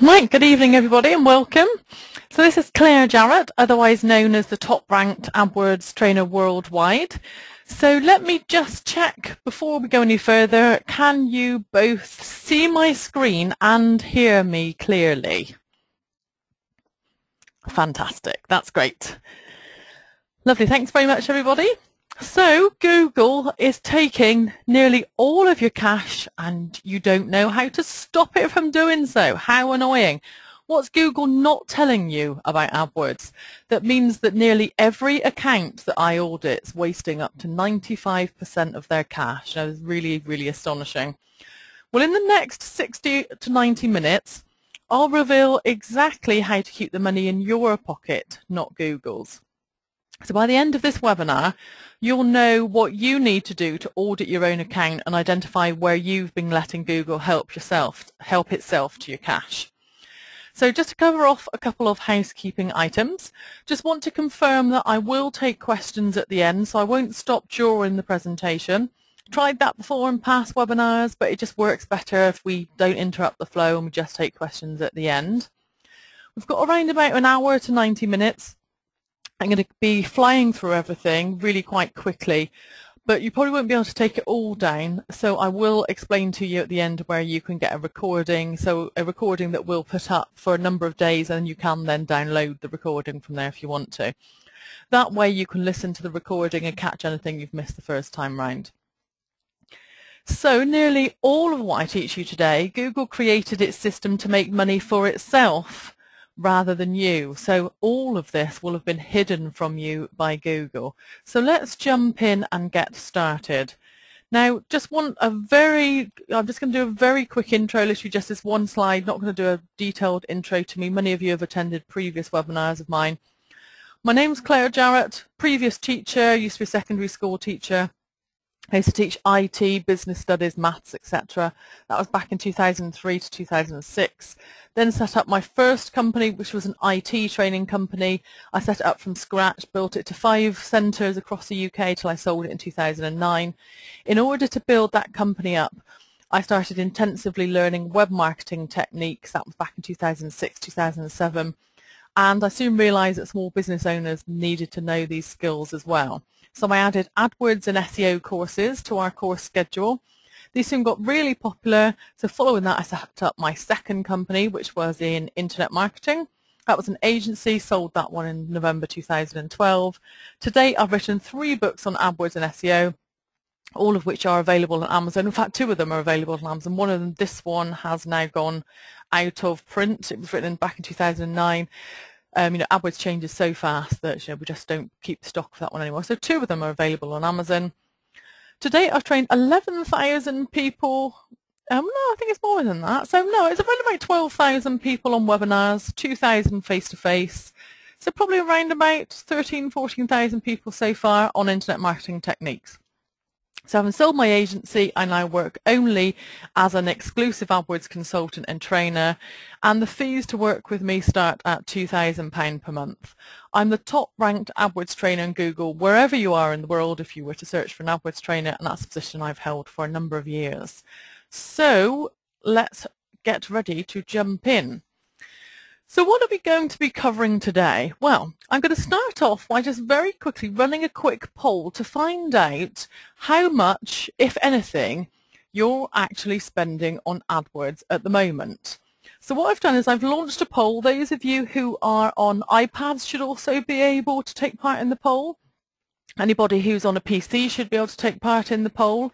Right, good evening everybody and welcome. So this is Claire Jarrett, otherwise known as the top-ranked AdWords trainer worldwide. So let me just check before we go any further, can you both see my screen and hear me clearly? Fantastic, that's great. Lovely, thanks very much everybody. So Google is taking nearly all of your cash and you don't know how to stop it from doing so. How annoying. What's Google not telling you about AdWords? That means that nearly every account that I audit is wasting up to 95% of their cash. That is really, really astonishing. Well, in the next 60 to 90 minutes, I'll reveal exactly how to keep the money in your pocket, not Google's. So by the end of this webinar, you'll know what you need to do to audit your own account and identify where you've been letting Google help itself to your cash. So just to cover off a couple of housekeeping items, just want to confirm that I will take questions at the end, so I won't stop during the presentation. Tried that before in past webinars, but it just works better if we don't interrupt the flow and we just take questions at the end. We've got around about an hour to 90 minutes. I'm going to be flying through everything really quite quickly, but you probably won't be able to take it all down, so I will explain to you at the end where you can get a recording, so a recording that we'll put up for a number of days and you can then download the recording from there if you want to. That way you can listen to the recording and catch anything you've missed the first time round. So nearly all of what I teach you today, Google created its system to make money for itself rather than you. So all of this will have been hidden from you by Google. So let's jump in and get started. Now, I'm just going to do a very quick intro, literally just this one slide, not going to do a detailed intro to me. Many of you have attended previous webinars of mine. My name's Claire Jarrett, previous teacher, used to be a secondary school teacher. I used to teach IT, business studies, maths, etc. That was back in 2003 to 2006. Then set up my first company, which was an IT training company. I set it up from scratch, built it to 5 centres across the UK till I sold it in 2009. In order to build that company up, I started intensively learning web marketing techniques. That was back in 2006, 2007. And I soon realised that small business owners needed to know these skills as well. So I added AdWords and SEO courses to our course schedule. These soon got really popular, so following that I set up my second company, which was in internet marketing. That was an agency, sold that one in November 2012. To date I've written 3 books on AdWords and SEO, all of which are available on Amazon. In fact, 2 of them are available on Amazon. One of them, this one, has now gone out of print. It was written back in 2009. AdWords changes so fast that we just don't keep stock for that one anymore. So 2 of them are available on Amazon. To date, I've trained 11,000 people. No, I think it's more than that. So no, it's around about 12,000 people on webinars, 2,000 face-to-face. So probably around about 14,000 people so far on internet marketing techniques. So having sold my agency, I now work only as an exclusive AdWords consultant and trainer, and the fees to work with me start at £2,000 per month. I'm the top-ranked AdWords trainer in Google, wherever you are in the world if you were to search for an AdWords trainer, and that's a position I've held for a number of years. So let's get ready to jump in. So what are we going to be covering today? Well, I'm going to start off by just very quickly running a quick poll to find out how much, if anything, you're actually spending on AdWords at the moment. So what I've done is I've launched a poll. Those of you who are on iPads should also be able to take part in the poll. Anybody who's on a PC should be able to take part in the poll.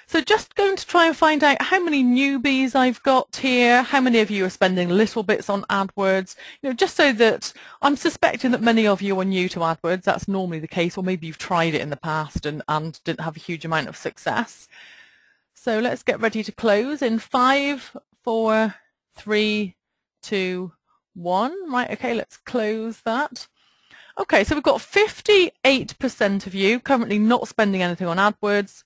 So just going to try and find out how many newbies I've got here, how many of you are spending little bits on AdWords, just so that I'm suspecting that many of you are new to AdWords. That's normally the case, or maybe you've tried it in the past and didn't have a huge amount of success. So let's get ready to close in 5, 4, 3, 2, 1. Right, okay, let's close that. Okay, so we've got 58% of you currently not spending anything on AdWords.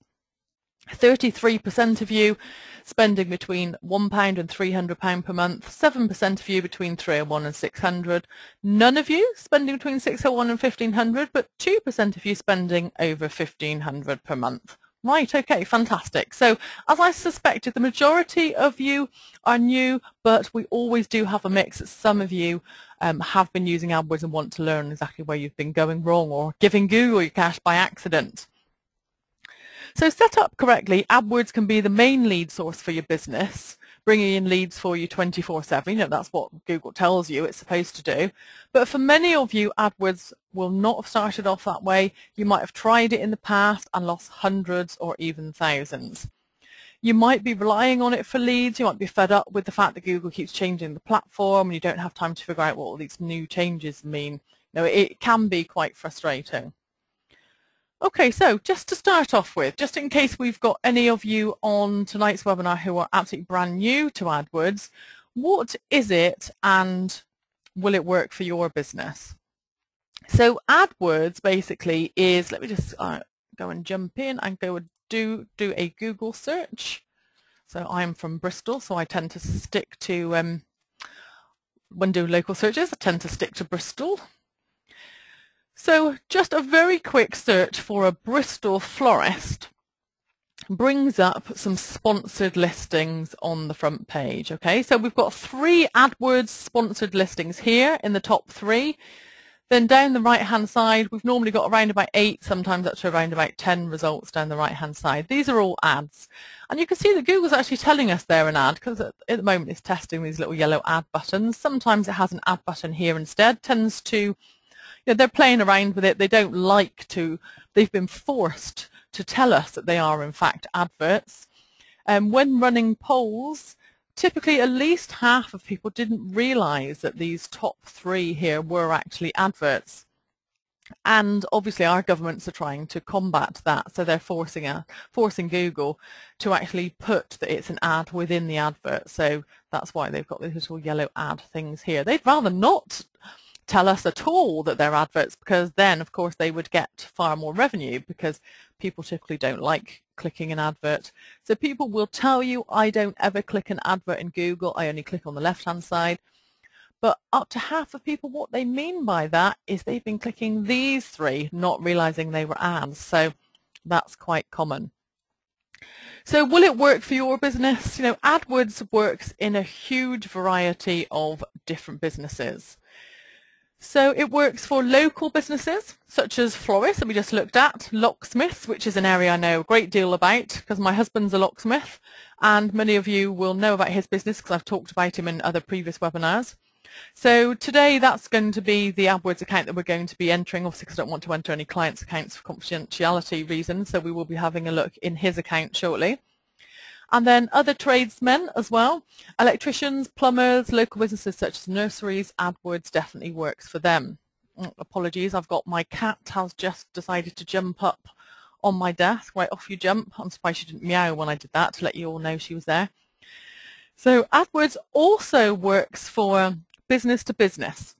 33% of you spending between £1 and £300 per month, 7% of you between £301 and £600, none of you spending between £601 and £1,500, but 2% of you spending over £1,500 per month. Right, okay, fantastic. So as I suspected, the majority of you are new, but we always do have a mix. Some of you have been using AdWords and want to learn exactly where you've been going wrong or giving Google your cash by accident. So set up correctly, AdWords can be the main lead source for your business, bringing in leads for you 24/7. You know, that's what Google tells you it's supposed to do. But for many of you, AdWords will not have started off that way. You might have tried it in the past and lost hundreds or even thousands. You might be relying on it for leads. You might be fed up with the fact that Google keeps changing the platform and you don't have time to figure out what all these new changes mean. You know, it can be quite frustrating. Okay, so just to start off with, just in case we've got any of you on tonight's webinar who are absolutely brand new to AdWords, what is it and will it work for your business? So AdWords basically is, let me just go and jump in and go and do a Google search. So I'm from Bristol, so I tend to stick to, when doing local searches, I tend to stick to Bristol. So just a very quick search for a Bristol florist brings up some sponsored listings on the front page. Okay, so we've got 3 AdWords sponsored listings here in the top 3. Then down the right hand side, we've normally got around about 8, sometimes up to around about 10 results down the right hand side. These are all ads. And you can see that Google's actually telling us they're an ad because at the moment it's testing these little yellow ad buttons. Sometimes it has an ad button here instead, tends to, you know, they're playing around with it. They don't like to, they've been forced to tell us that they are in fact adverts. When running polls, typically at least half of people didn't realize that these top 3 here were actually adverts. And obviously our governments are trying to combat that, so they're forcing Google to actually put that it's an ad within the advert. So that's why they've got these little yellow ad things here. They'd rather not tell us at all that they're adverts, because then of course they would get far more revenue, because people typically don't like clicking an advert. So people will tell you, I don't ever click an advert in Google, I only click on the left hand side. But up to half of people, what they mean by that is they've been clicking these 3, not realizing they were ads. So that's quite common. So will it work for your business? You know, AdWords works in a huge variety of different businesses. So it works for local businesses such as florists that we just looked at, locksmiths, which is an area I know a great deal about because my husband's a locksmith, and many of you will know about his business because I've talked about him in other previous webinars. So today that's going to be the AdWords account that we're going to be entering, obviously because I don't want to enter any clients' accounts for confidentiality reasons, so we will be having a look in his account shortly. And then other tradesmen as well, electricians, plumbers, local businesses such as nurseries, AdWords definitely works for them. Apologies, I've got my cat has just decided to jump up on my desk. Right, off you jump. I'm surprised she didn't meow when I did that to let you all know she was there. So AdWords also works for business to business,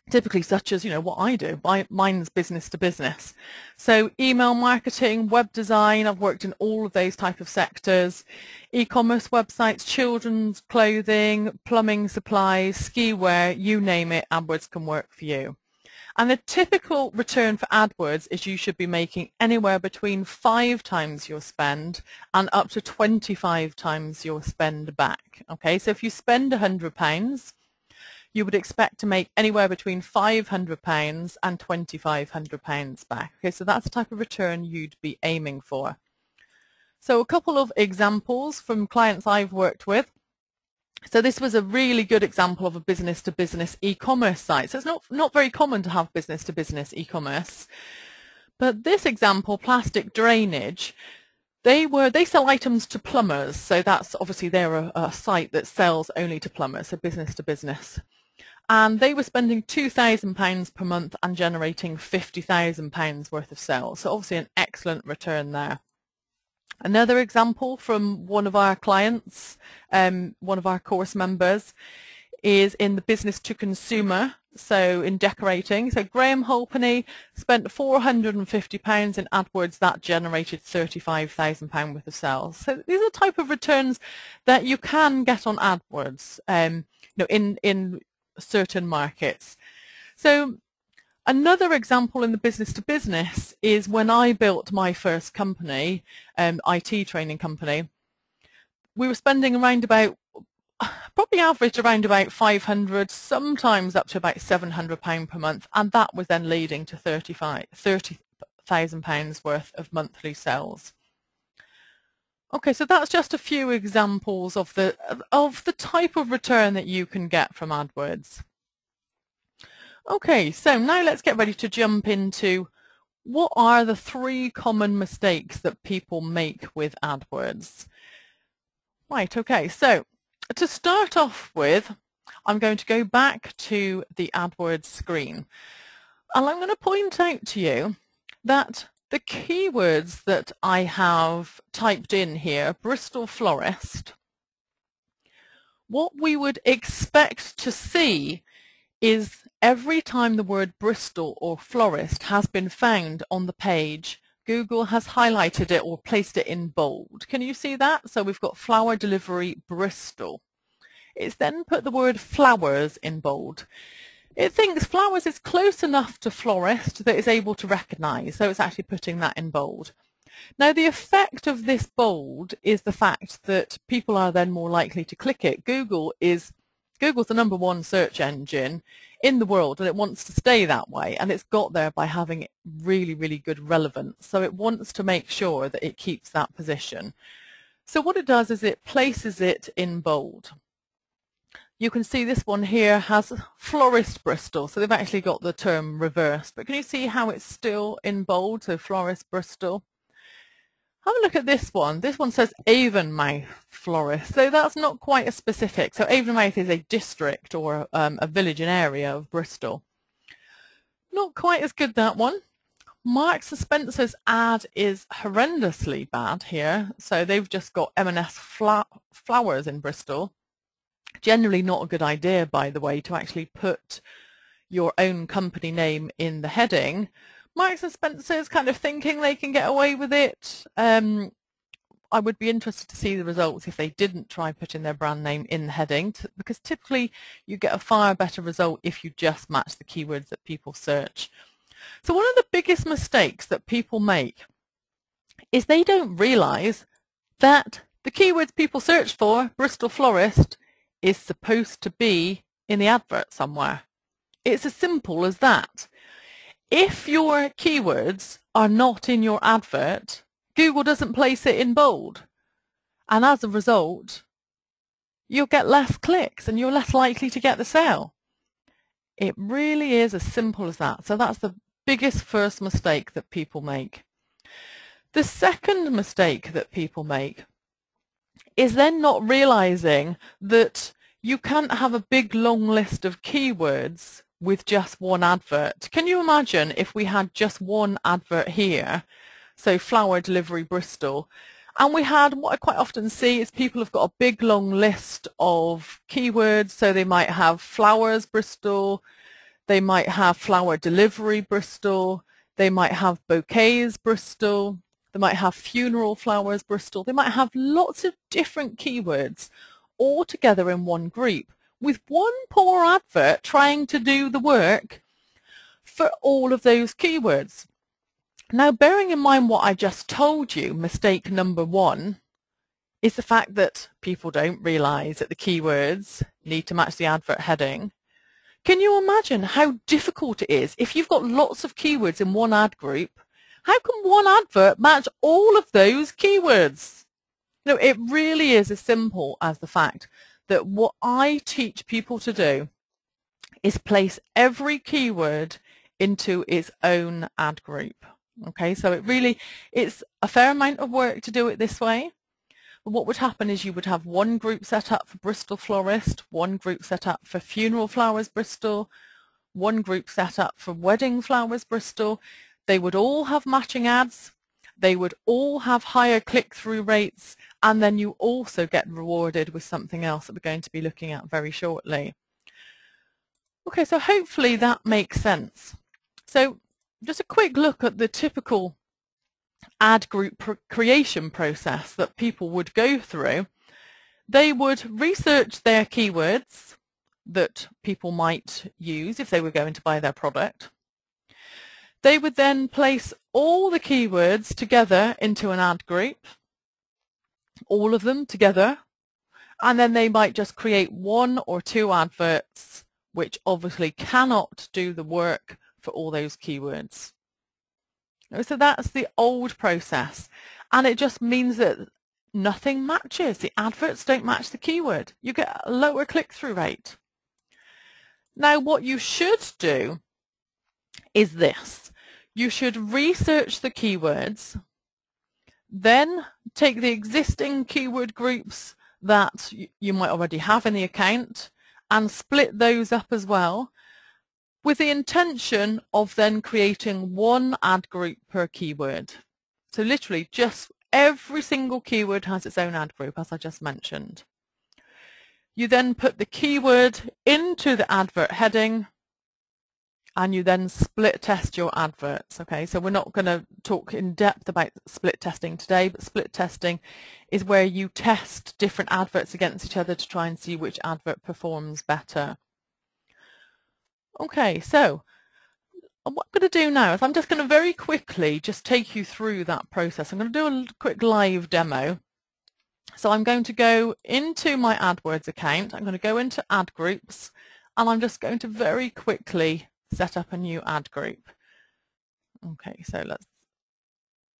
typically such as, you know, what I do. Mine's business to business. So email marketing, web design, I've worked in all of those type of sectors, e-commerce websites, children's clothing, plumbing supplies, ski wear, you name it, AdWords can work for you. And the typical return for AdWords is you should be making anywhere between 5 times your spend and up to 25 times your spend back. Okay, so if you spend £100, you would expect to make anywhere between £500 and £2,500 back. Okay, so that's the type of return you'd be aiming for. So a couple of examples from clients I've worked with. So this was a really good example of a business-to-business e-commerce site. So it's not very common to have business-to-business e-commerce. But this example, plastic drainage, they sell items to plumbers. So that's obviously they're a site that sells only to plumbers, so business-to-business. And they were spending £2,000 per month and generating £50,000 worth of sales. So obviously an excellent return there. Another example from one of our clients, one of our course members, is in the business to consumer, so in decorating. So Graham Holpenny spent £450 in AdWords, that generated £35,000 worth of sales. So these are the type of returns that you can get on AdWords, you know, in certain markets. So Another example in the business to business is when I built my first company, IT training company. We were spending around about, probably average around about 500, sometimes up to about £700 per month, and that was then leading to £30,000 worth of monthly sales. Okay, so that's just a few examples of the type of return that you can get from AdWords. Okay, so now let's get ready to jump into what are the 3 common mistakes that people make with AdWords. Right, okay, so to start off with, I'm going to go back to the AdWords screen, and I'm going to point out to you that the keywords that I have typed in here, Bristol florist, what we would expect to see is every time the word Bristol or florist has been found on the page, Google has highlighted it or placed it in bold. Can you see that? So we've got flower delivery Bristol. It's then put the word flowers in bold. It thinks flowers is close enough to florist that it's able to recognize, so it's actually putting that in bold. Now the effect of this bold is the fact that people are then more likely to click it. Google's the #1 search engine in the world, and it wants to stay that way, and it's got there by having really, really good relevance. So it wants to make sure that it keeps that position. So what it does is it places it in bold. You can see this one here has florist Bristol, so they've actually got the term reversed, but can you see how it's still in bold, so florist Bristol? Have a look at this one. This one says Avonmouth florist, so that's not quite as specific. So Avonmouth is a district or a village and area of Bristol. Not quite as good, that one. Marks and Spencer's ad is horrendously bad here. So they've just got M&S flowers in Bristol. Generally not a good idea, by the way, to actually put your own company name in the heading. Marks and Spencer is kind of thinking they can get away with it. I would be interested to see the results if they didn't try putting their brand name in the heading, because typically you get a far better result if you just match the keywords that people search. So one of the biggest mistakes that people make is they don't realize that the keywords people search for, Bristol florist, is supposed to be in the advert somewhere. It's as simple as that. If your keywords are not in your advert, Google doesn't place it in bold. And as a result, you'll get less clicks and you're less likely to get the sale. It really is as simple as that. So that's the biggest first mistake that people make. The second mistake that people make is then not realizing that you can't have a big long list of keywords with just one advert. Can you imagine if we had just one advert here, so flower delivery Bristol, and we had, what I quite often see is people have got a big long list of keywords, so they might have flowers Bristol, they might have flower delivery Bristol, they might have bouquets Bristol, they might have funeral flowers Bristol, they might have lots of different keywords all together in one group, with one poor advert trying to do the work for all of those keywords. Now, bearing in mind what I just told you, mistake number 1 is the fact that people don't realize that the keywords need to match the advert heading. Can you imagine how difficult it is if you've got lots of keywords in one ad group? How can one advert match all of those keywords? You know, it really is as simple as the fact that what I teach people to do is place every keyword into its own ad group. Okay, so it's a fair amount of work to do it this way. But what would happen is you would have one group set up for Bristol florist, one group set up for funeral flowers Bristol, one group set up for wedding flowers Bristol. They would all have matching ads. They would all have higher click-through rates, and then you also get rewarded with something else that we're going to be looking at very shortly. Okay, so hopefully that makes sense. So just a quick look at the typical ad group creation process that people would go through. They would research their keywords that people might use if they were going to buy their product. They would then place all the keywords together into an ad group, all of them together, and then they might just create 1 or 2 adverts, which obviously cannot do the work for all those keywords. So that's the old process, and it just means that nothing matches. The adverts don't match the keyword. You get a lower click-through rate. Now what you should do is this. You should research the keywords, then take the existing keyword groups that you might already have in the account and split those up as well, with the intention of then creating 1 ad group per keyword. So literally just every single keyword has its own ad group, as I just mentioned. You then put the keyword into the advert heading, and you then split test your adverts. Okay, so we're not going to talk in depth about split testing today, but split testing is where you test different adverts against each other to try and see which advert performs better. Okay, so what I'm going to do now is I'm just going to very quickly just take you through that process. I'm going to do a quick live demo. So I'm going to go into my AdWords account. I'm going to go into ad groups, and I'm just going to very quickly set up a new ad group. Okay, so let's,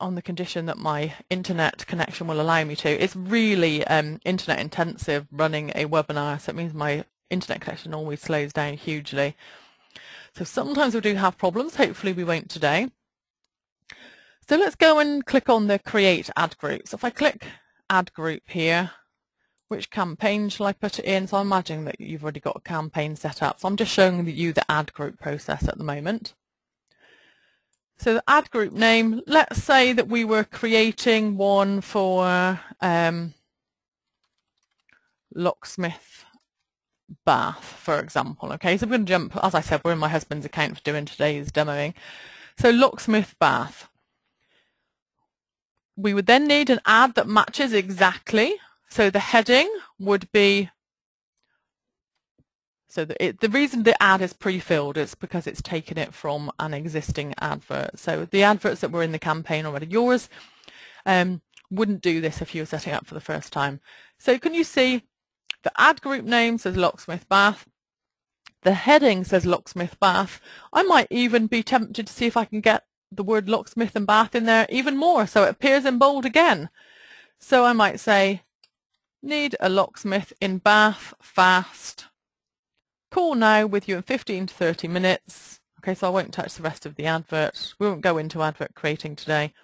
on the condition that my internet connection will allow me to. It's really internet intensive running a webinar, so it means my internet connection always slows down hugely. So sometimes we do have problems, hopefully we won't today. So let's go and click on the create ad group. So if I click ad group here, which campaign shall I put it in? So I'm imagining that you've already got a campaign set up. So I'm just showing you the ad group process at the moment. So the ad group name, let's say that we were creating one for locksmith bath, for example. Okay, so we're going to jump, as I said, we're in my husband's account for doing today's demoing. So locksmith bath. We would then need an ad that matches exactly. So the heading would be, so the reason the ad is pre-filled is because it's taken it from an existing advert. So the adverts that were in the campaign already, yours wouldn't do this if you were setting up for the first time. So can you see the ad group name says locksmith bath, the heading says locksmith bath. I might even be tempted to see if I can get the word locksmith and bath in there even more, so it appears in bold again. So I might say, need a locksmith in Bath fast. Call now with you in 15 to 30 minutes. Okay, so I won't touch the rest of the advert. We won't go into advert creating today.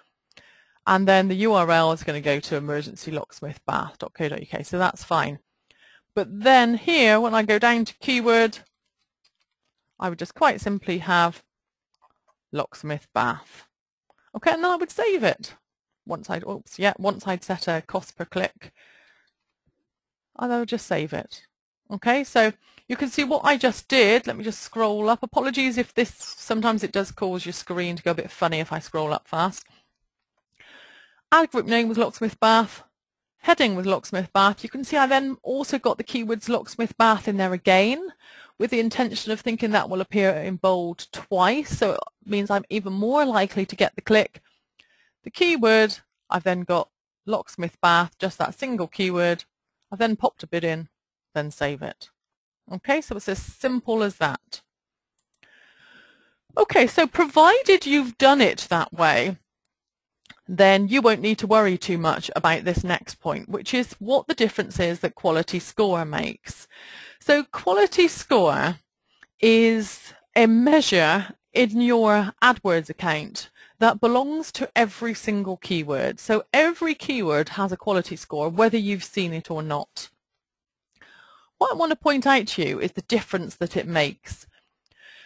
And then the URL is going to go to emergencylocksmithbath.co.uk, so that's fine. But then here, when I go down to keyword, I would just quite simply have locksmith bath. Okay, and then I would save it. Once I'd set a cost per click, and I would just save it. Okay, so you can see what I just did. Let me just scroll up. Apologies if this, sometimes it does cause your screen to go a bit funny if I scroll up fast. Ad group name was locksmith bath. Heading was locksmith bath. You can see I then also got the keywords locksmith bath in there again, with the intention of thinking that will appear in bold twice, so it means I'm even more likely to get the click. The keyword, I've then got locksmith bath, just that single keyword. I've then popped a bid in, then save it. Okay, so it's as simple as that. Okay, so provided you've done it that way, then you won't need to worry too much about this next point, which is what the difference is that quality score makes. So quality score is a measure in your AdWords account that belongs to every single keyword. So every keyword has a quality score, whether you've seen it or not. What I want to point out to you is the difference that it makes.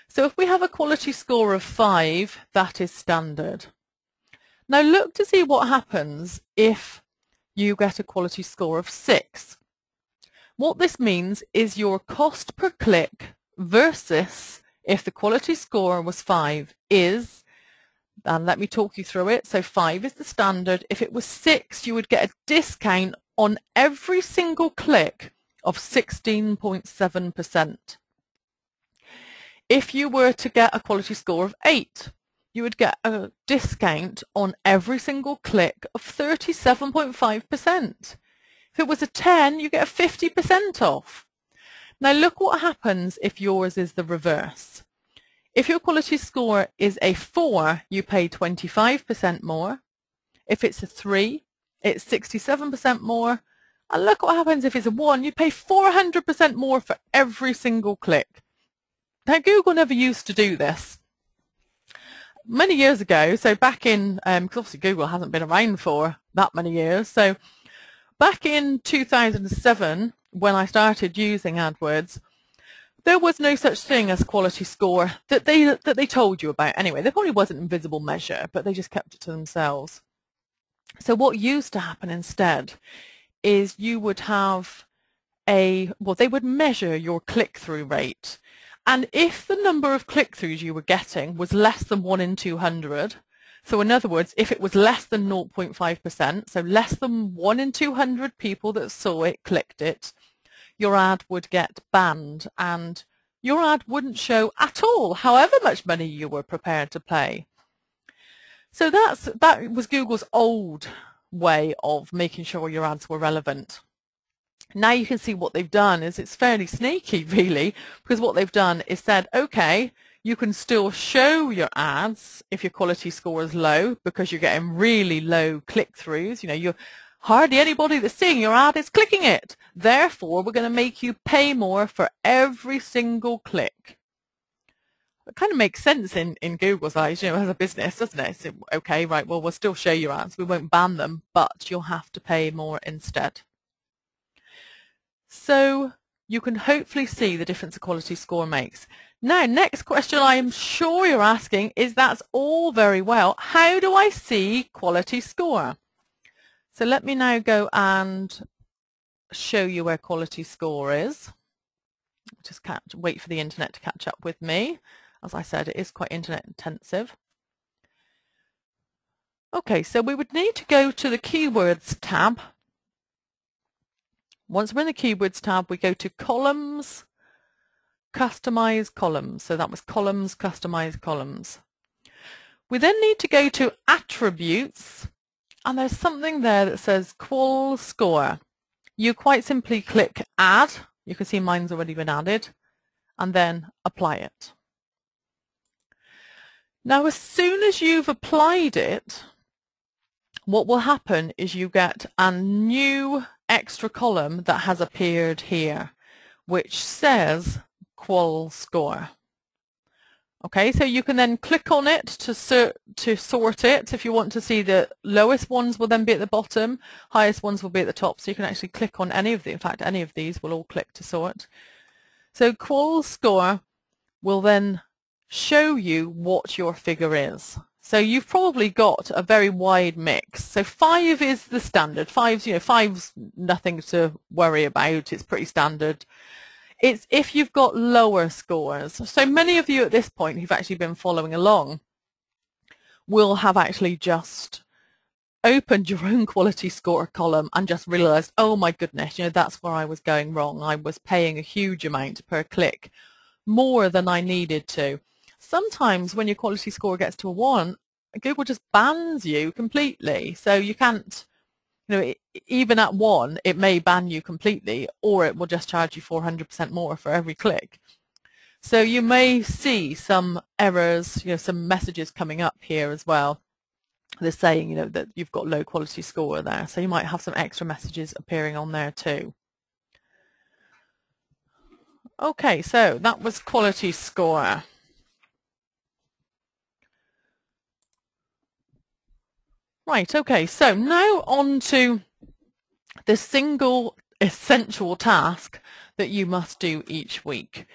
So if we have a quality score of 5, that is standard. Now look to see what happens if you get a quality score of 6. What this means is your cost per click versus if the quality score was 5 is, and let me talk you through it. So 5 is the standard. If it was 6, you would get a discount on every single click of 16.7%. If you were to get a quality score of 8, you would get a discount on every single click of 37.5%. If it was a 10, you get a 50% off. Now look what happens if yours is the reverse. If your quality score is a 4, you pay 25% more. If it's a 3, it's 67% more. And look what happens if it's a 1, you pay 400% more for every single click. Now Google never used to do this. Many years ago, so back in, because obviously Google hasn't been around for that many years, so back in 2007, when I started using AdWords, there was no such thing as quality score that they told you about anyway. There probably wasn't an invisible measure, but they just kept it to themselves. So what used to happen instead is you would have they would measure your click-through rate. And if the number of click-throughs you were getting was less than 1 in 200, so in other words, if it was less than 0.5%, so less than 1 in 200 people that saw it, clicked it, your ad would get banned and your ad wouldn't show at all, however much money you were prepared to pay. So that was Google's old way of making sure your ads were relevant. Now you can see what they've done is it's fairly sneaky really, because what they've done is said, okay, you can still show your ads if your quality score is low because you're getting really low click-throughs. You know, you're hardly anybody that's seeing your ad is clicking it. Therefore, we're going to make you pay more for every single click. It kind of makes sense in Google's eyes, you know, as a business, doesn't it? So, okay, right, well, we'll still show your ads. We won't ban them, but you'll have to pay more instead. So you can hopefully see the difference a quality score makes. Now, next question I'm sure you're asking is, that's all very well, how do I see quality score? So let me now go and show you where quality score is. Just wait for the internet to catch up with me. As I said, it is quite internet intensive. Okay, so we would need to go to the Keywords tab. Once we're in the Keywords tab, we go to Columns, Customize Columns. So that was Columns, Customize Columns. We then need to go to Attributes, and there's something there that says Qual Score. You quite simply click Add. You can see mine's already been added, and then apply it. Now, as soon as you've applied it, what will happen is you get a new extra column that has appeared here, which says Qual Score. Okay, so you can then click on it to sort it. If you want to see the lowest ones will then be at the bottom, highest ones will be at the top, so you can actually click on any of them. In fact, any of these will all click to sort. So Qual Score will then show you what your figure is. So you've probably got a very wide mix. So 5 is the standard. 5's nothing to worry about. It's pretty standard. It's if you've got lower scores. So many of you at this point who've actually been following along will have actually just opened your own quality score column and just realized, oh my goodness, you know, that's where I was going wrong. I was paying a huge amount per click, more than I needed to. Sometimes when your quality score gets to a 1, Google just bans you completely. So you can't, you know, even at 1, it may ban you completely, or it will just charge you 400% more for every click. So you may see some errors, you know, some messages coming up here as well. They're saying, you know, that you've got low quality score there. So you might have some extra messages appearing on there too. Okay, so that was quality score. Right, okay, so now on to the single essential task that you must do each week.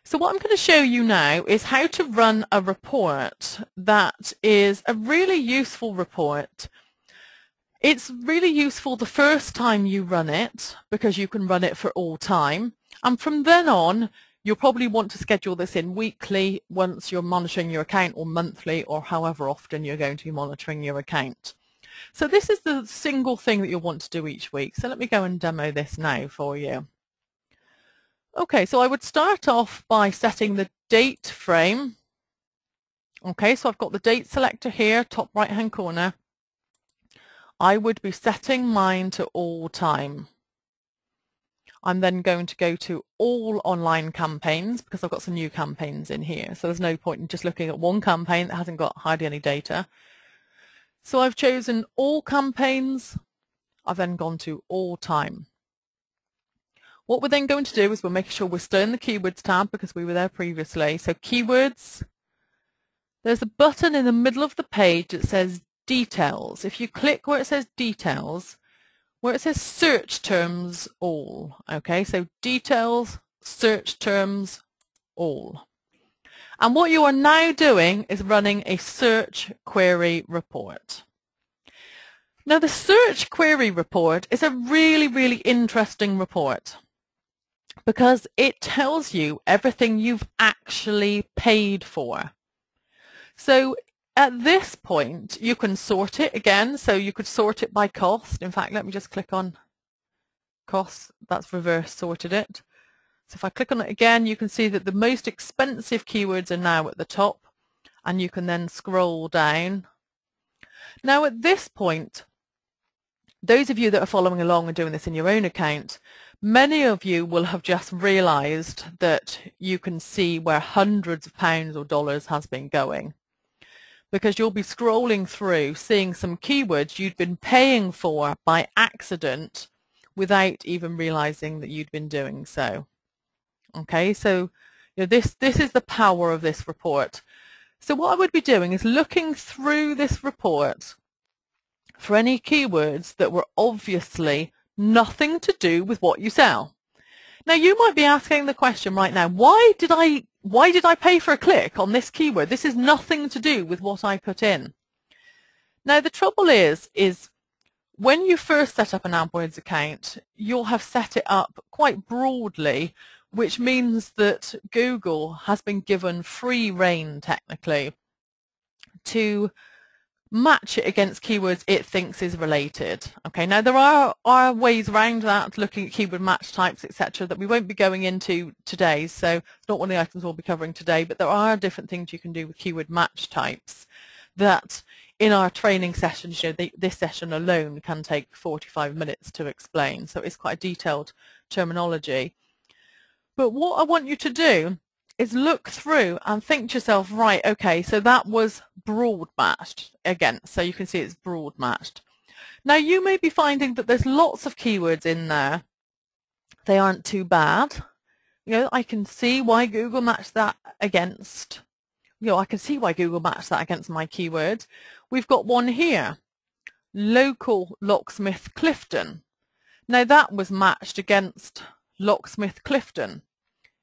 So what I'm going to show you now is how to run a report that is a really useful report. It's really useful the first time you run it because you can run it for all time. And from then on, you'll probably want to schedule this in weekly once you're monitoring your account, or monthly, or however often you're going to be monitoring your account. So this is the single thing that you'll want to do each week. So let me go and demo this now for you. Okay, so I would start off by setting the date frame Okay, so I've got the date selector here, top right hand corner. I would be setting mine to all time. I'm then going to go to all online campaigns because I've got some new campaigns in here. So there's no point in just looking at one campaign that hasn't got hardly any data. So I've chosen all campaigns. I've then gone to all time. What we're then going to do is we're making sure we're still in the keywords tab because we were there previously. So keywords, there's a button in the middle of the page that says details. If you click where it says details, where it says search terms all, okay, so details, search terms all. And what you are now doing is running a search query report. Now the search query report is a really, really interesting report because it tells you everything you've actually paid for. So at this point, you can sort it again. So you could sort it by cost. In fact, let me just click on costs. That's reverse sorted it. So if I click on it again, you can see that the most expensive keywords are now at the top, and you can then scroll down. Now at this point, those of you that are following along and doing this in your own account, many of you will have just realized that you can see where hundreds of pounds or dollars has been going, because you'll be scrolling through seeing some keywords you'd been paying for by accident without even realizing that you'd been doing so. Okay, so this is the power of this report. So what I would be doing is looking through this report for any keywords that were obviously nothing to do with what you sell. Now you might be asking the question right now, why did I pay for a click on this keyword? This is nothing to do with what I put in. Now the trouble is when you first set up an AdWords account, you'll have set it up quite broadly, which means that Google has been given free rein technically to match it against keywords it thinks is related. Okay, now there are ways around that, looking at keyword match types, etc., that we won't be going into today, so it's not one of the items we'll be covering today, but there are different things you can do with keyword match types that in our training sessions, this session alone can take 45 minutes to explain, so it's quite a detailed terminology. But what I want you to do is look through and think to yourself, right, okay, so that was broad matched again, so you can see it's broad matched. Now you may be finding that there's lots of keywords in there. They aren't too bad. I can see why Google matched that against, I can see why Google matched that against my keyword. We've got one here, local locksmith Clifton. Now that was matched against locksmith Clifton.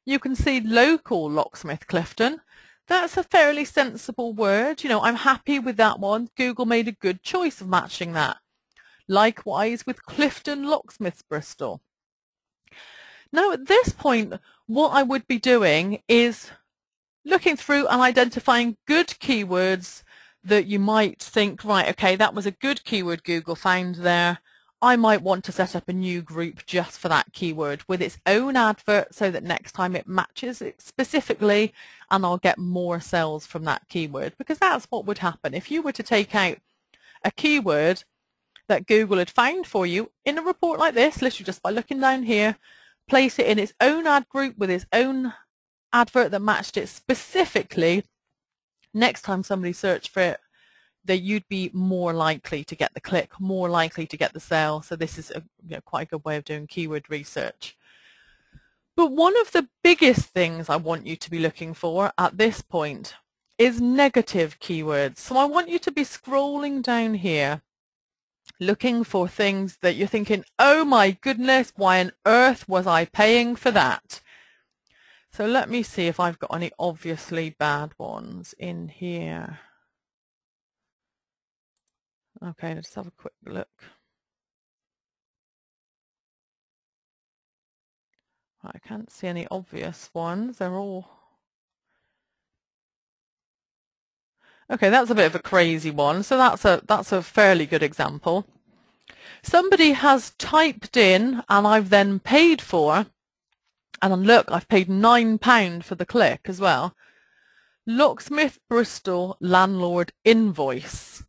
You can see local locksmith Clifton. That's a fairly sensible word. I'm happy with that one. Google made a good choice of matching that. Likewise with Clifton locksmiths Bristol. Now at this point, what I would be doing is looking through and identifying good keywords that you might think, right, okay, that was a good keyword Google found there. I might want to set up a new group just for that keyword with its own advert so that next time it matches it specifically and I'll get more sales from that keyword, because that's what would happen. If you were to take out a keyword that Google had found for you in a report like this, literally just by looking down here, place it in its own ad group with its own advert that matched it specifically, next time somebody searched for it, that you'd be more likely to get the click, more likely to get the sale. So this is quite a good way of doing keyword research. But one of the biggest things I want you to be looking for at this point is negative keywords. So I want you to be scrolling down here, looking for things that you're thinking, oh my goodness, why on earth was I paying for that? So let me see if I've got any obviously bad ones in here. Okay, let's have a quick look. Right, I can't see any obvious ones. They're all... Okay, that's a bit of a crazy one. So that's a fairly good example. Somebody has typed in, and I've then paid for, and look, I've paid £9 for the click as well. locksmith, Bristol, landlord, invoice.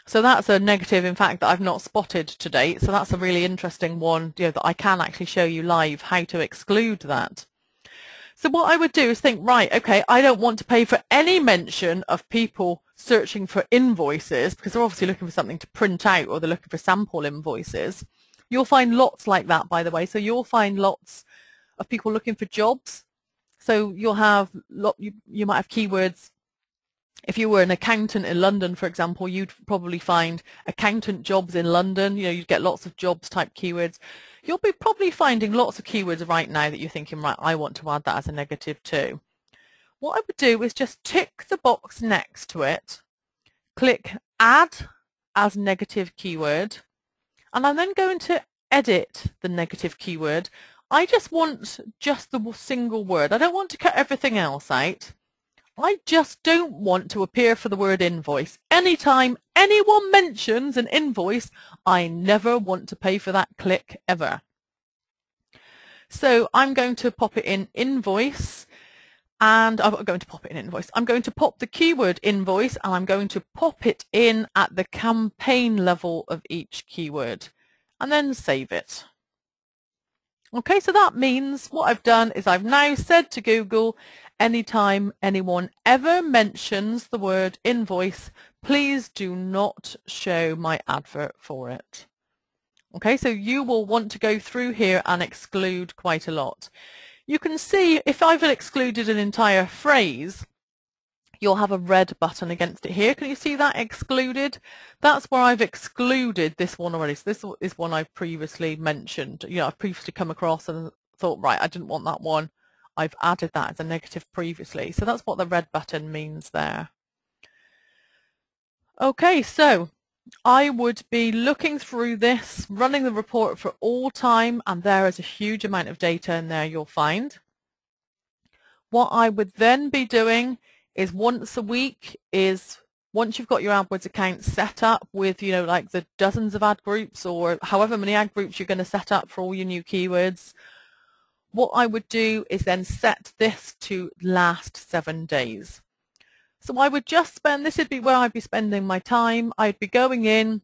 So that's a negative, in fact, that I've not spotted to date. So that's a really interesting one, you know, that I can actually show you live how to exclude that. So what I would do is think, right, okay, I don't want to pay for any mention of people searching for invoices because they're obviously looking for something to print out or they're looking for sample invoices. You'll find lots like that, by the way. So you'll find lots of people looking for jobs. So you'll have, you might have keywords. If you were an accountant in London, for example, you'd probably find accountant jobs in London. You know, you'd get lots of jobs type keywords. You'll be probably finding lots of keywords right now that you're thinking, right, I want to add that as a negative too. What I would do is just tick the box next to it, click add as negative keyword, and I'm then going to edit the negative keyword. I just want just the single word. I don't want to cut everything else out. I just don't want to appear for the word invoice. Anytime anyone mentions an invoice, I never want to pay for that click ever. So I'm going to pop it in invoice, and I'm going to pop it in invoice. I'm going to pop the keyword invoice, and I'm going to pop it in at the campaign level of each keyword, and then save it. Okay, so that means what I've done is I've now said to Google, anytime anyone ever mentions the word invoice, please do not show my advert for it. Okay, so you will want to go through here and exclude quite a lot. You can see if I've excluded an entire phrase, you'll have a red button against it here. Can you see that excluded? That's where I've excluded this one already. So this is one I've previously mentioned. You know, I've previously come across and thought, right, I didn't want that one. I've added that as a negative previously. So that's what the red button means there. Okay, so I would be looking through this, running the report for all time, and there is a huge amount of data in there you'll find. What I would then be doing is once a week is once you've got your AdWords account set up with, you know, like the dozens of ad groups or however many ad groups you're going to set up for all your new keywords, what I would do is then set this to last 7 days. So I would just spend, this would be where I'd be spending my time. I'd be going in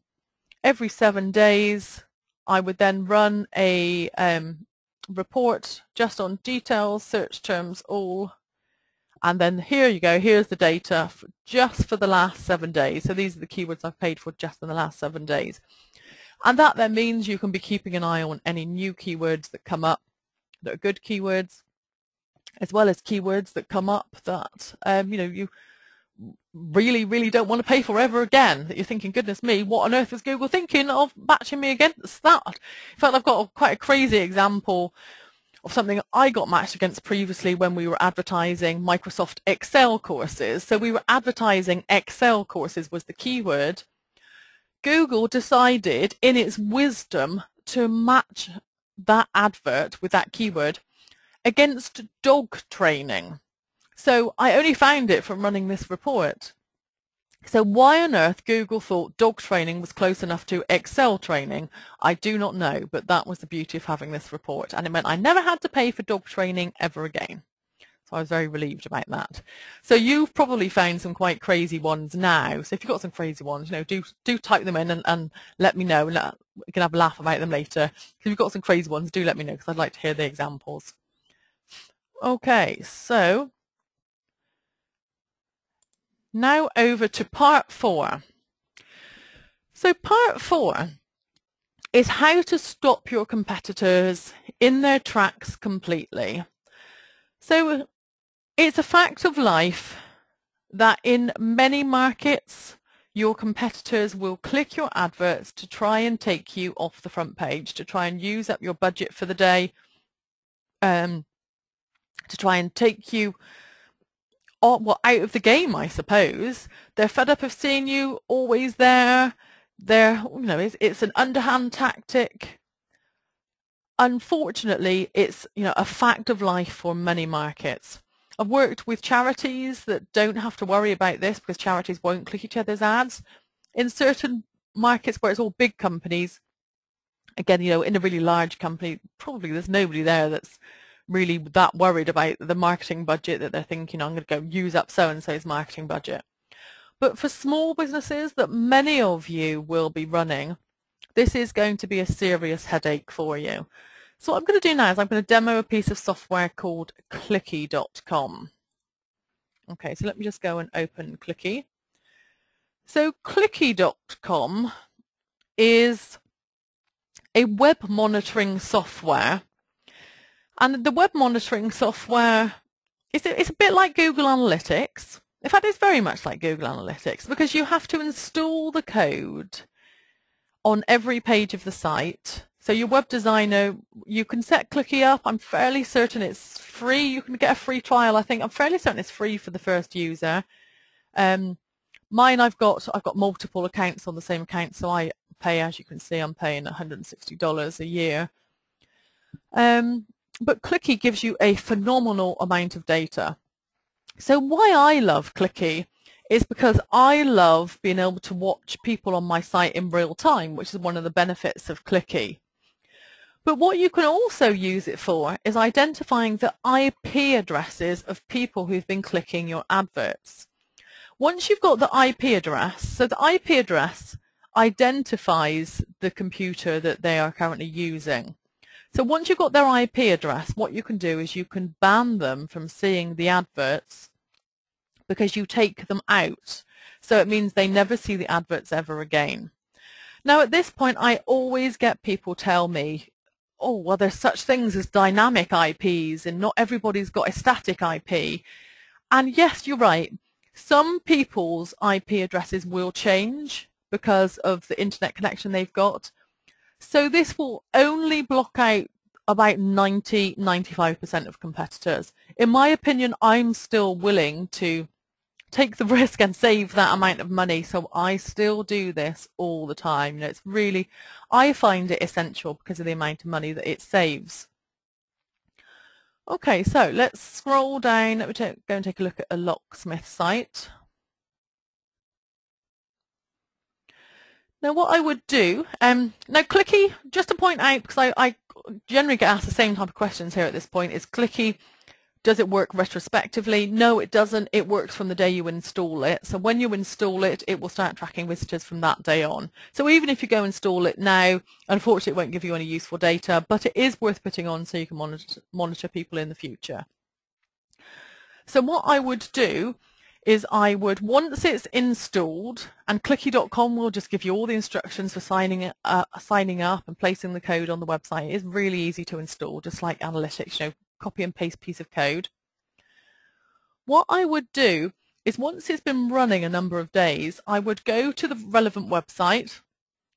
every 7 days. I would then run a report just on details, search terms, all. And then here you go, here's the data just for the last 7 days. So these are the keywords I've paid for just in the last 7 days. And that then means you can be keeping an eye on any new keywords that come up that are good keywords, as well as keywords that come up that you know, you really don't want to pay for ever again, that you're thinking, goodness me, what on earth is Google thinking of matching me against that? In fact, I've got quite a crazy example of something I got matched against previously when we were advertising Microsoft Excel courses. So we were advertising Excel courses was the keyword. Google decided in its wisdom to match that advert with that keyword against dog training. So I only found it from running this report. So why on earth Google thought dog training was close enough to Excel training, I do not know, but that was the beauty of having this report. And it meant I never had to pay for dog training ever again. So I was very relieved about that. So you've probably found some quite crazy ones now. So if you've got some crazy ones, you know, do type them in and let me know. And we can have a laugh about them later. If you've got some crazy ones, do let me know because I'd like to hear the examples. Okay, so now over to part 4. So part 4 is how to stop your competitors in their tracks completely. So it's a fact of life that in many markets, your competitors will click your adverts to try and take you off the front page, to try and use up your budget for the day, to try and take you out of the game, I suppose. They're fed up of seeing you always there. It's an underhand tactic. Unfortunately, it's a fact of life for many markets. I've worked with charities that don't have to worry about this because charities won't click each other's ads. In certain markets where it's all big companies, again, in a really large company, probably there's nobody there that's really that worried about the marketing budget that they're thinking, I'm going to go use up so-and-so's marketing budget. But for small businesses that many of you will be running, this is going to be a serious headache for you. So what I'm going to do now is I'm going to demo a piece of software called Clicky.com. Okay, so let me just go and open Clicky. So Clicky.com is a web monitoring software. And the web monitoring software, it's a bit like Google Analytics. In fact, it's very much like Google Analytics because you have to install the code on every page of the site. So your web designer, you can set Clicky up. I'm fairly certain it's free. You can get a free trial, I think. I'm fairly certain it's free for the first user. Mine, I've got multiple accounts on the same account, so I pay, as you can see, I'm paying $160 a year. But Clicky gives you a phenomenal amount of data. So why I love Clicky is because I love being able to watch people on my site in real time, which is one of the benefits of Clicky. But what you can also use it for is identifying the IP addresses of people who've been clicking your adverts. Once you've got the IP address, so the IP address identifies the computer that they are currently using. So once you've got their IP address, what you can do is you can ban them from seeing the adverts because you take them out. So it means they never see the adverts ever again. Now at this point, I always get people tell me, oh, well, there's such things as dynamic IPs and not everybody's got a static IP. And yes, you're right. Some people's IP addresses will change because of the internet connection they've got. So this will only block out about 90–95% of competitors. In my opinion, I'm still willing to take the risk and save that amount of money, so I still do this all the time. You know, it's really, I find it essential because of the amount of money that it saves. Okay, so let's scroll down. Let me go and take a look at a locksmith site. Now what I would do, now Clicky, just to point out, because I generally get asked the same type of questions here at this point, is Clicky, does it work retrospectively? No, it doesn't. It works from the day you install it. So when you install it, it will start tracking visitors from that day on. So even if you go install it now, unfortunately it won't give you any useful data, but it is worth putting on so you can monitor people in the future. So what I would do is I would, once it's installed, and Clicky.com will just give you all the instructions for signing up and placing the code on the website. It is really easy to install, just like Analytics, you know, copy and paste piece of code. What I would do is once it's been running a number of days, I would go to the relevant website,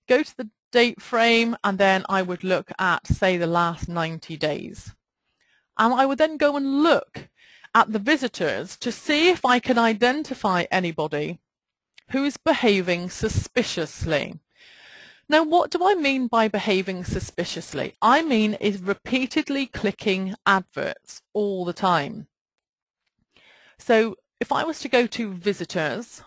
go to the date frame, and then I would look at, say, the last 90 days. And I would then go and look at the visitors to see if I can identify anybody who's behaving suspiciously. Now, what do I mean by behaving suspiciously? I mean is repeatedly clicking adverts all the time. So if I was to go to visitors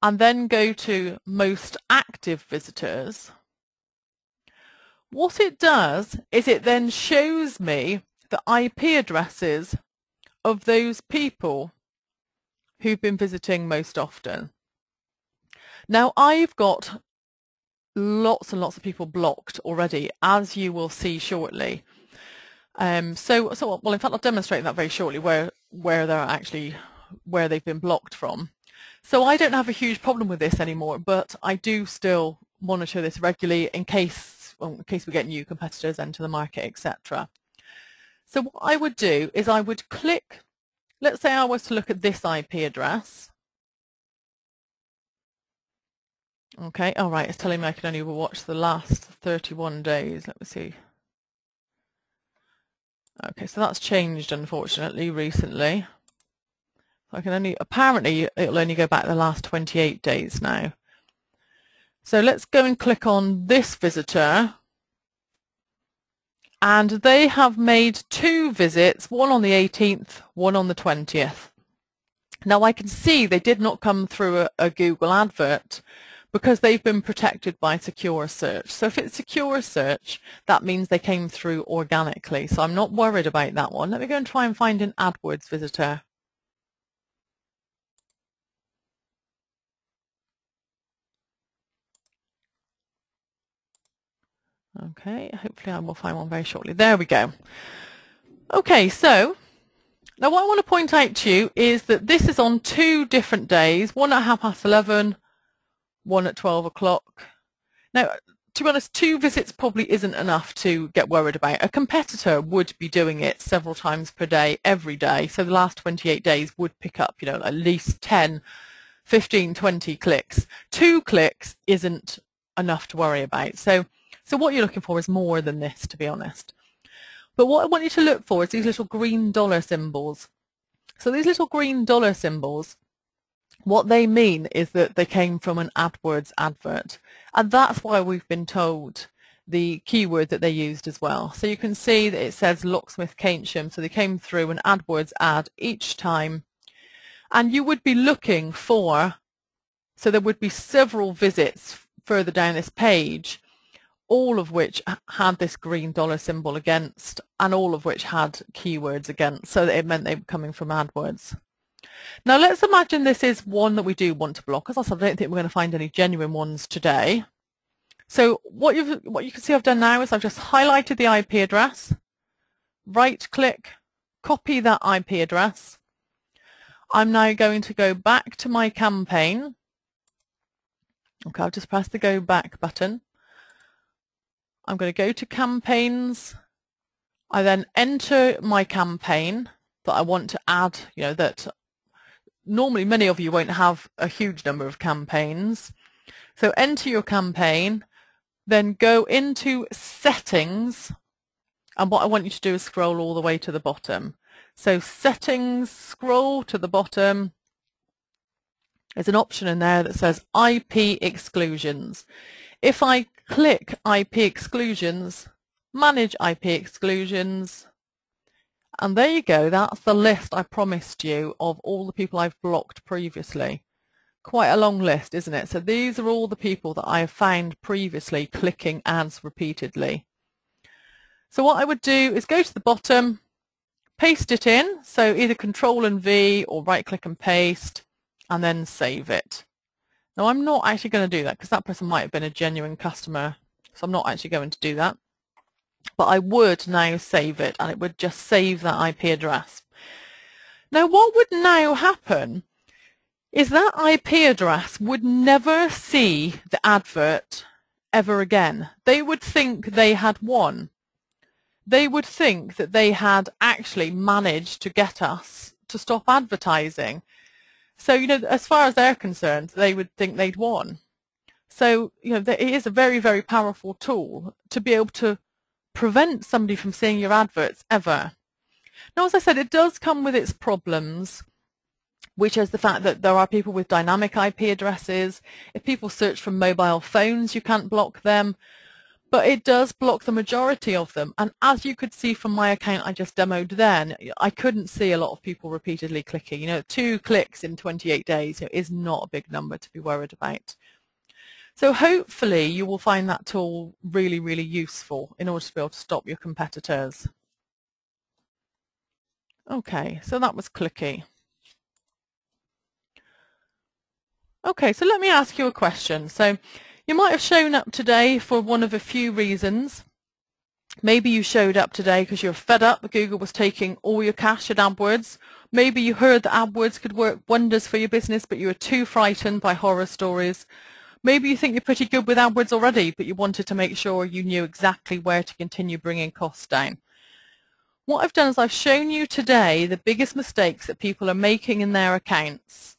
and then go to most active visitors, what it does is it then shows me the IP addresses of those people who've been visiting most often. Now, I've got lots and lots of people blocked already, as you will see shortly. Well, in fact, I'll demonstrate that very shortly, where they've been blocked from. So I don't have a huge problem with this anymore, but I do still monitor this regularly in case we get new competitors enter the market, etc. So what I would do is I would click, let's say I was to look at this IP address. Okay, all right, it's telling me I can only watch the last 31 days. Let me see. Okay, so that's changed, unfortunately, recently. I can only, apparently, it'll only go back the last 28 days now. So let's go and click on this visitor. And they have made 2 visits, one on the 18th, one on the 20th. Now I can see they did not come through a Google advert, because they've been protected by secure search. So if it's secure search, that means they came through organically. So I'm not worried about that one. Let me go and try and find an AdWords visitor. Okay, hopefully I will find one very shortly. There we go. Okay, so now what I want to point out to you is that this is on 2 different days, one at 11:30, one at 12 o'clock. Now, to be honest, 2 visits probably isn't enough to get worried about. A competitor would be doing it several times per day, every day. So the last 28 days would pick up, at least 10, 15, 20 clicks. 2 clicks isn't enough to worry about. So what you're looking for is more than this, to be honest. But what I want you to look for is these little green dollar symbols. So these little green dollar symbols, what they mean is that they came from an AdWords advert. And that's why we've been told the keyword that they used as well. So you can see that it says Locksmith Keynsham. So they came through an AdWords ad each time. And you would be looking for, so there would be several visits further down this page, all of which had this green dollar symbol against, and all of which had keywords against, so that it meant they were coming from AdWords. Now let's imagine this is one that we do want to block. As I said, I don't think we're going to find any genuine ones today. So what you can see I've done now is I've just highlighted the IP address, right click, copy that IP address. I'm now going to go back to my campaign. Okay, I've just pressed the go back button. I'm going to go to campaigns. I then enter my campaign that I want to add, that normally many of you won't have a huge number of campaigns. So enter your campaign, then go into settings. And what I want you to do is scroll all the way to the bottom. So settings, scroll to the bottom. There's an option in there that says IP exclusions. If I click IP exclusions, manage IP exclusions, and there you go, that's the list I promised you of all the people I've blocked previously. Quite a long list, isn't it? So these are all the people that I have found previously clicking ads repeatedly. So what I would do is go to the bottom, paste it in, so either Control and V or right click and paste, and then save it. Now I'm not actually going to do that because that person might have been a genuine customer, so I'm not actually going to do that. But I would now save it, and it would just save that IP address. Now what would now happen is that IP address would never see the advert ever again. They would think they had won. They would think that they had actually managed to get us to stop advertising. So, as far as they're concerned, they would think they'd won. So, it is a very, very powerful tool to be able to prevent somebody from seeing your adverts ever. Now, as I said, it does come with its problems, which is the fact that there are people with dynamic IP addresses. If people search from mobile phones, you can't block them. But it does block the majority of them. And as you could see from my account I just demoed then, I couldn't see a lot of people repeatedly clicking. 2 clicks in 28 days is not a big number to be worried about. So hopefully you will find that tool really, really useful in order to be able to stop your competitors. Okay, so that was clicky. Okay, so let me ask you a question. So you might have shown up today for one of a few reasons. Maybe you showed up today because you're fed up that Google was taking all your cash at AdWords. Maybe you heard that AdWords could work wonders for your business, but you were too frightened by horror stories. Maybe you think you're pretty good with AdWords already, but you wanted to make sure you knew exactly where to continue bringing costs down. What I've done is I've shown you today the biggest mistakes that people are making in their accounts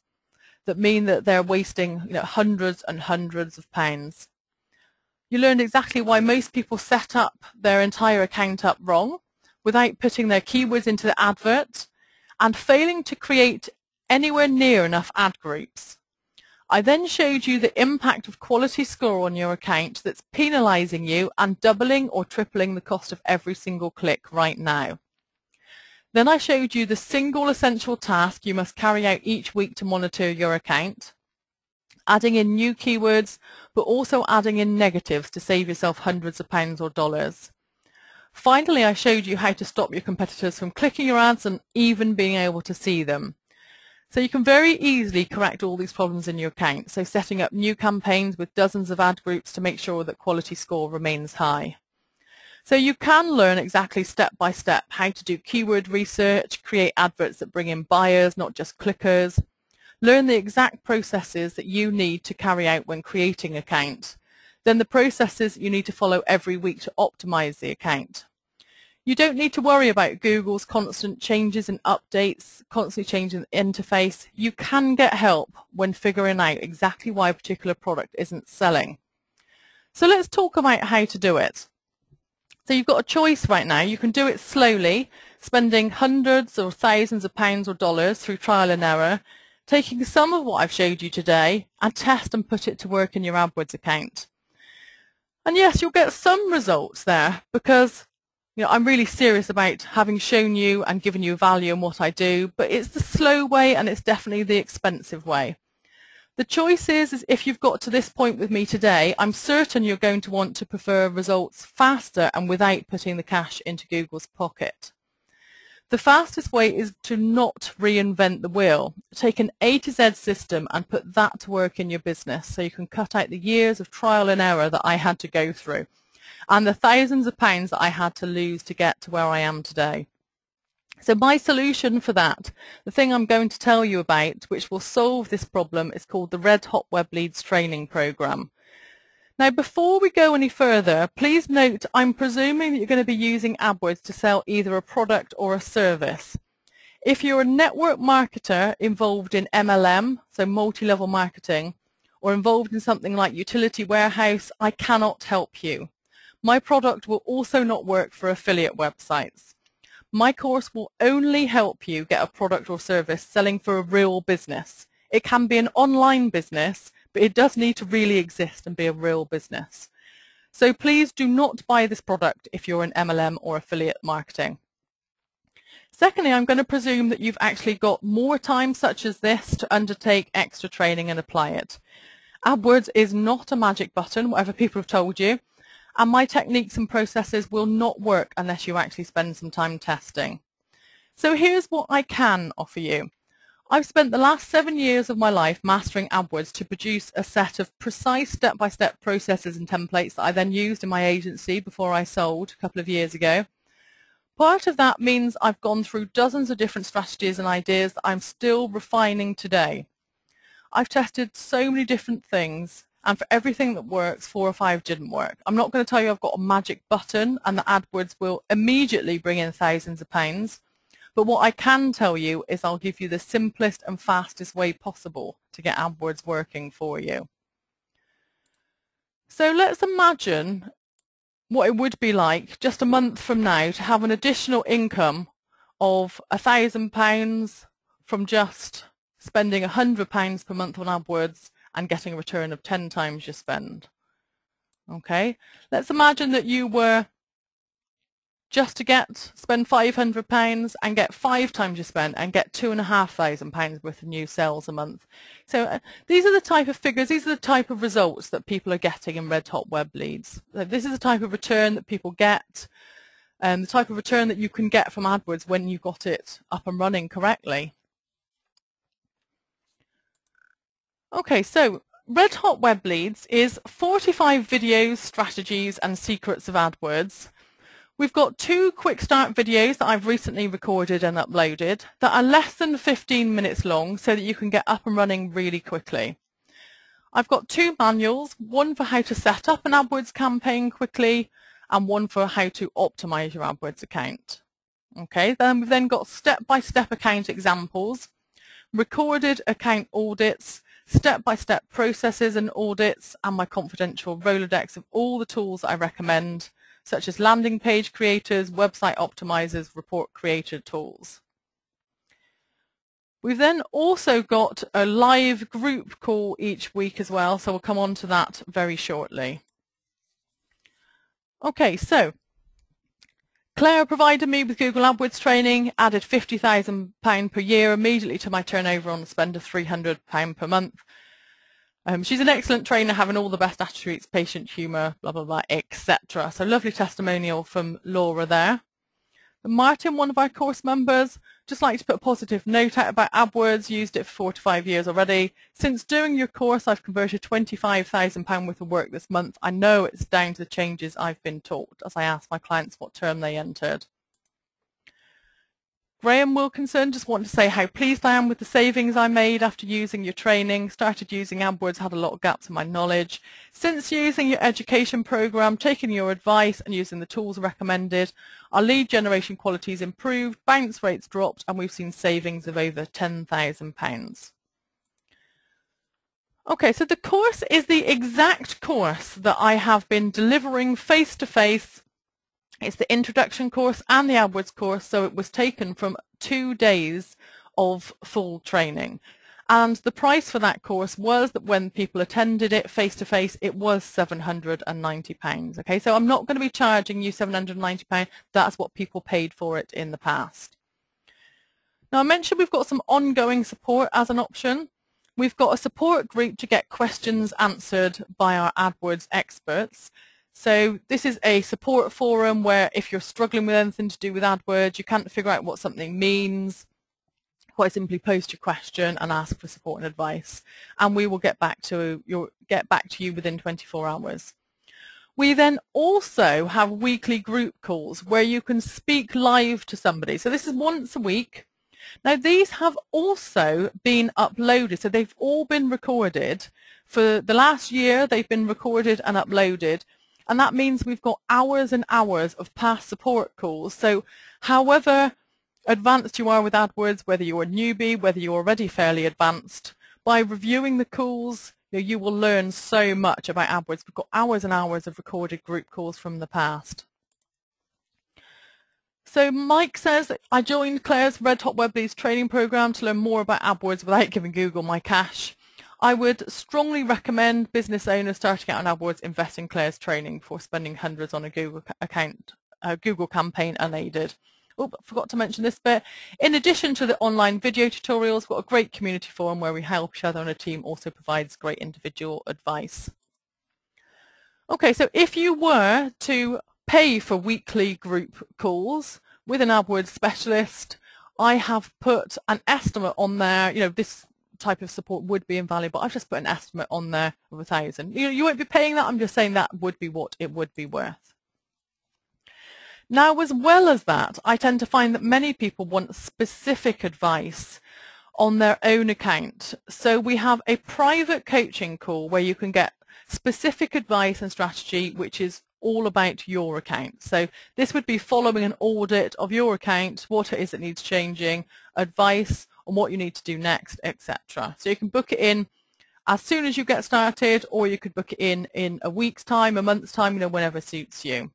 that mean that they're wasting hundreds and hundreds of pounds. You learned exactly why most people set up their entire account up wrong without putting their keywords into the advert and failing to create anywhere near enough ad groups. I then showed you the impact of quality score on your account that's penalizing you and doubling or tripling the cost of every single click right now. Then I showed you the single essential task you must carry out each week to monitor your account. adding in new keywords, but also adding in negatives to save yourself hundreds of pounds or dollars. Finally, I showed you how to stop your competitors from clicking your ads and even being able to see them. So you can very easily correct all these problems in your account, so setting up new campaigns with dozens of ad groups to make sure that quality score remains high. So you can learn exactly step by step how to do keyword research, create adverts that bring in buyers, not just clickers, learn the exact processes that you need to carry out when creating an account, then the processes you need to follow every week to optimize the account. You don't need to worry about Google's constant changes and updates, constantly changing the interface. You can get help when figuring out exactly why a particular product isn't selling. So let's talk about how to do it. So you've got a choice right now. You can do it slowly, spending hundreds or thousands of pounds or dollars through trial and error, taking some of what I've showed you today and test and put it to work in your AdWords account. And yes, you'll get some results there because I'm really serious about having shown you and given you value in what I do, but it's the slow way and it's definitely the expensive way. The choice is if you've got to this point with me today, I'm certain you're going to want to prefer results faster and without putting the cash into Google's pocket. The fastest way is to not reinvent the wheel. Take an A to Z system and put that to work in your business so you can cut out the years of trial and error that I had to go through and the thousands of pounds that I had to lose to get to where I am today. So my solution for that, the thing I'm going to tell you about, which will solve this problem, is called the Red Hot Web Leads Training Program. Now, before we go any further, please note I'm presuming that you're going to be using AdWords to sell either a product or a service. If you're a network marketer involved in MLM, so multi-level marketing, or involved in something like utility warehouse, I cannot help you. My product will also not work for affiliate websites. My course will only help you get a product or service selling for a real business. It can be an online business, but it does need to really exist and be a real business. So please do not buy this product if you're in MLM or affiliate marketing. Secondly, I'm going to presume that you've actually got more time such as this to undertake extra training and apply it. AdWords is not a magic button, whatever people have told you. And my techniques and processes will not work unless you actually spend some time testing. So here's what I can offer you. I've spent the last 7 years of my life mastering AdWords to produce a set of precise step-by-step processes and templates that I then used in my agency before I sold a couple of years ago. Part of that means I've gone through dozens of different strategies and ideas that I'm still refining today. I've tested so many different things, and for everything that works, 4 or 5 didn't work. I'm not going to tell you I've got a magic button and that AdWords will immediately bring in thousands of pounds. But what I can tell you is I'll give you the simplest and fastest way possible to get AdWords working for you. So let's imagine what it would be like just a month from now to have an additional income of £1,000 from just spending £100 per month on AdWords and getting a return of 10 times your spend. Okay, let's imagine that you were just to spend £500 and get 5 times your spend and get £2,500 worth of new sales a month. So these are the type of figures, these are the type of results that people are getting in Red Hot Web Leads. So this is the type of return that people get, and the type of return that you can get from AdWords when you've got it up and running correctly. Okay, so Red Hot Web Leads is 45 videos, strategies and secrets of AdWords. We've got 2 quick start videos that I've recently recorded and uploaded that are less than 15 minutes long so that you can get up and running really quickly. I've got 2 manuals, one for how to set up an AdWords campaign quickly and one for how to optimize your AdWords account. Okay, then we've then got step-by-step account examples, recorded account audits, step-by-step processes and audits, and my confidential Rolodex of all the tools I recommend, such as landing page creators, website optimizers, report creator tools. We've then also got a live group call each week as well, so we'll come on to that very shortly. Okay, so Claire provided me with Google AdWords training, added £50,000 per year immediately to my turnover on a spend of £300 per month. She's an excellent trainer, having all the best attributes, patient humour, blah, blah, blah, etc. So lovely testimonial from Laura there. Martin, one of our course members, just like to put a positive note out about AdWords, used it for 4 to 5 years already. Since doing your course, I've converted £25,000 worth of work this month. I know it's down to the changes I've been taught, as I asked my clients what term they entered. Graham Wilkinson, just wanted to say how pleased I am with the savings I made after using your training. Started using AdWords, had a lot of gaps in my knowledge. Since using your education program, taking your advice and using the tools recommended, our lead generation quality's improved, bounce rates dropped, and we've seen savings of over £10,000. Okay, so the course is the exact course that I have been delivering face-to-face. It's the introduction course and the AdWords course, so it was taken from 2 days of full training. And the price for that course was that when people attended it face-to-face, it was £790. Okay, so I'm not going to be charging you £790. That's what people paid for it in the past. Now, I mentioned we've got some ongoing support as an option. We've got a support group to get questions answered by our AdWords experts. So this is a support forum where if you're struggling with anything to do with AdWords, you can't figure out what something means, quite simply post your question and ask for support and advice, and we will get back to you within 24 hours. We then also have weekly group calls where you can speak live to somebody. So this is once a week. Now these have also been uploaded, so they've all been recorded. For the last year, they've been recorded and uploaded. And that means we've got hours and hours of past support calls. So however advanced you are with AdWords, whether you're a newbie, whether you're already fairly advanced, by reviewing the calls, you will learn so much about AdWords. We've got hours and hours of recorded group calls from the past. So Mike says, I joined Claire's Red Hot Web Leads training program to learn more about AdWords without giving Google my cash. I would strongly recommend business owners starting out on AdWords invest in Claire's training before spending hundreds on a Google campaign unaided. Oh, I forgot to mention this bit. In addition to the online video tutorials, we've got a great community forum where we help each other, and a team also provides great individual advice. Okay, so if you were to pay for weekly group calls with an AdWords specialist, I have put an estimate on there. This type of support would be invaluable. I've just put an estimate on there of £1,000. You won't be paying that. I'm just saying that would be what it would be worth. Now, as well as that, I tend to find that many people want specific advice on their own account. So we have a private coaching call where you can get specific advice and strategy, which is all about your account. So this would be following an audit of your account, what it is that needs changing, advice on what you need to do next, etc. So you can book it in as soon as you get started, or you could book it in a week's time, a month's time, whenever suits you.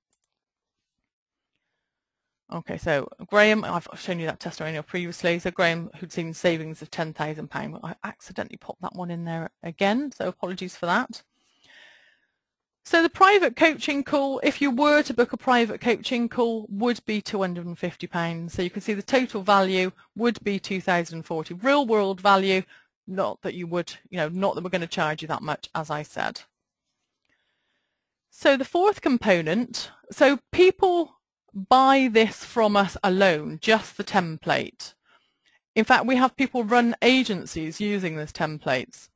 Okay, so Graham, I've shown you that testimonial previously. So Graham, who'd seen savings of £10,000, I accidentally popped that one in there again, so apologies for that. So the private coaching call, if you were to book a private coaching call, would be £250. So you can see the total value would be £2,040. Real world value, not that you would, not that we're going to charge you that much, as I said. So the fourth component, so people buy this from us alone, just the template. In fact, we have people run agencies using this templates.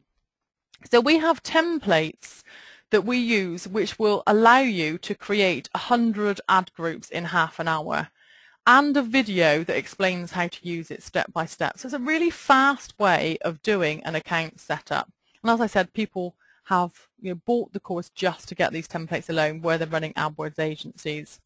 So we have templates that we use which will allow you to create 100 ad groups in half an hour, and a video that explains how to use it step by step. So it's a really fast way of doing an account setup. And as I said, people have bought the course just to get these templates alone where they're running AdWords agencies.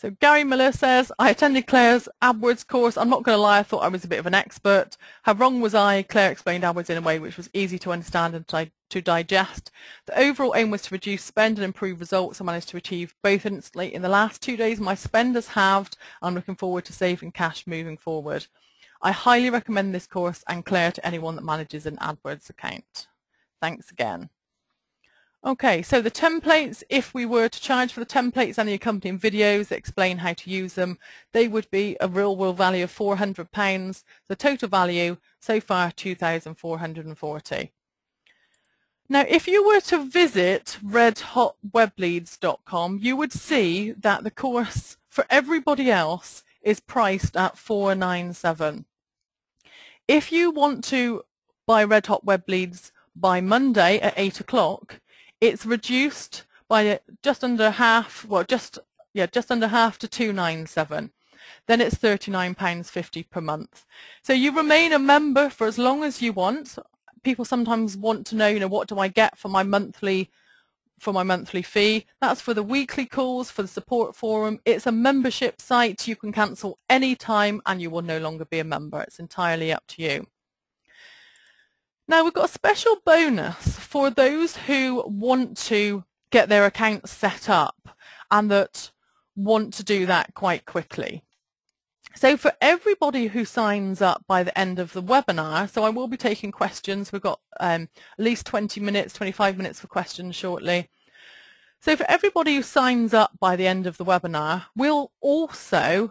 So Gary Miller says, I attended Claire's AdWords course. I'm not going to lie, I thought I was a bit of an expert. How wrong was I? Claire explained AdWords in a way which was easy to understand and to digest. The overall aim was to reduce spend and improve results. I managed to achieve both instantly. In the last 2 days, my spend has halved. I'm looking forward to saving cash moving forward. I highly recommend this course and Claire to anyone that manages an AdWords account. Thanks again. Okay, so the templates, if we were to charge for the templates and the accompanying videos that explain how to use them, they would be a real world value of £400. The total value so far, 2,440. Now, if you were to visit redhotwebleads.com, you would see that the course for everybody else is priced at $497. If you want to buy Red Hot Web Leads by Monday at 8 o'clock, it's reduced by just under half, well, just under half to $297. Then it's £39.50 per month. So you remain a member for as long as you want. People sometimes want to know, what do I get for my monthly fee? That's for the weekly calls, for the support forum. It's a membership site. You can cancel any time and you will no longer be a member. It's entirely up to you. Now, we've got a special bonus for those who want to get their accounts set up and that want to do that quite quickly. So for everybody who signs up by the end of the webinar, so I will be taking questions. We've got at least 20 minutes, 25 minutes for questions shortly. So for everybody who signs up by the end of the webinar,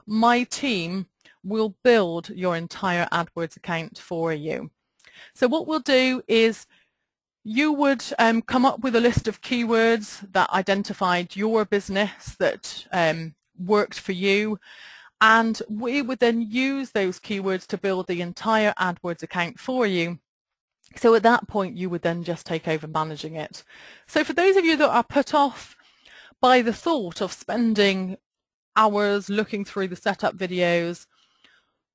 my team will build your entire AdWords account for you. So what we'll do is you would come up with a list of keywords that identified your business that worked for you, and we would then use those keywords to build the entire AdWords account for you. So at that point, you would then just take over managing it. So for those of you that are put off by the thought of spending hours looking through the setup videos,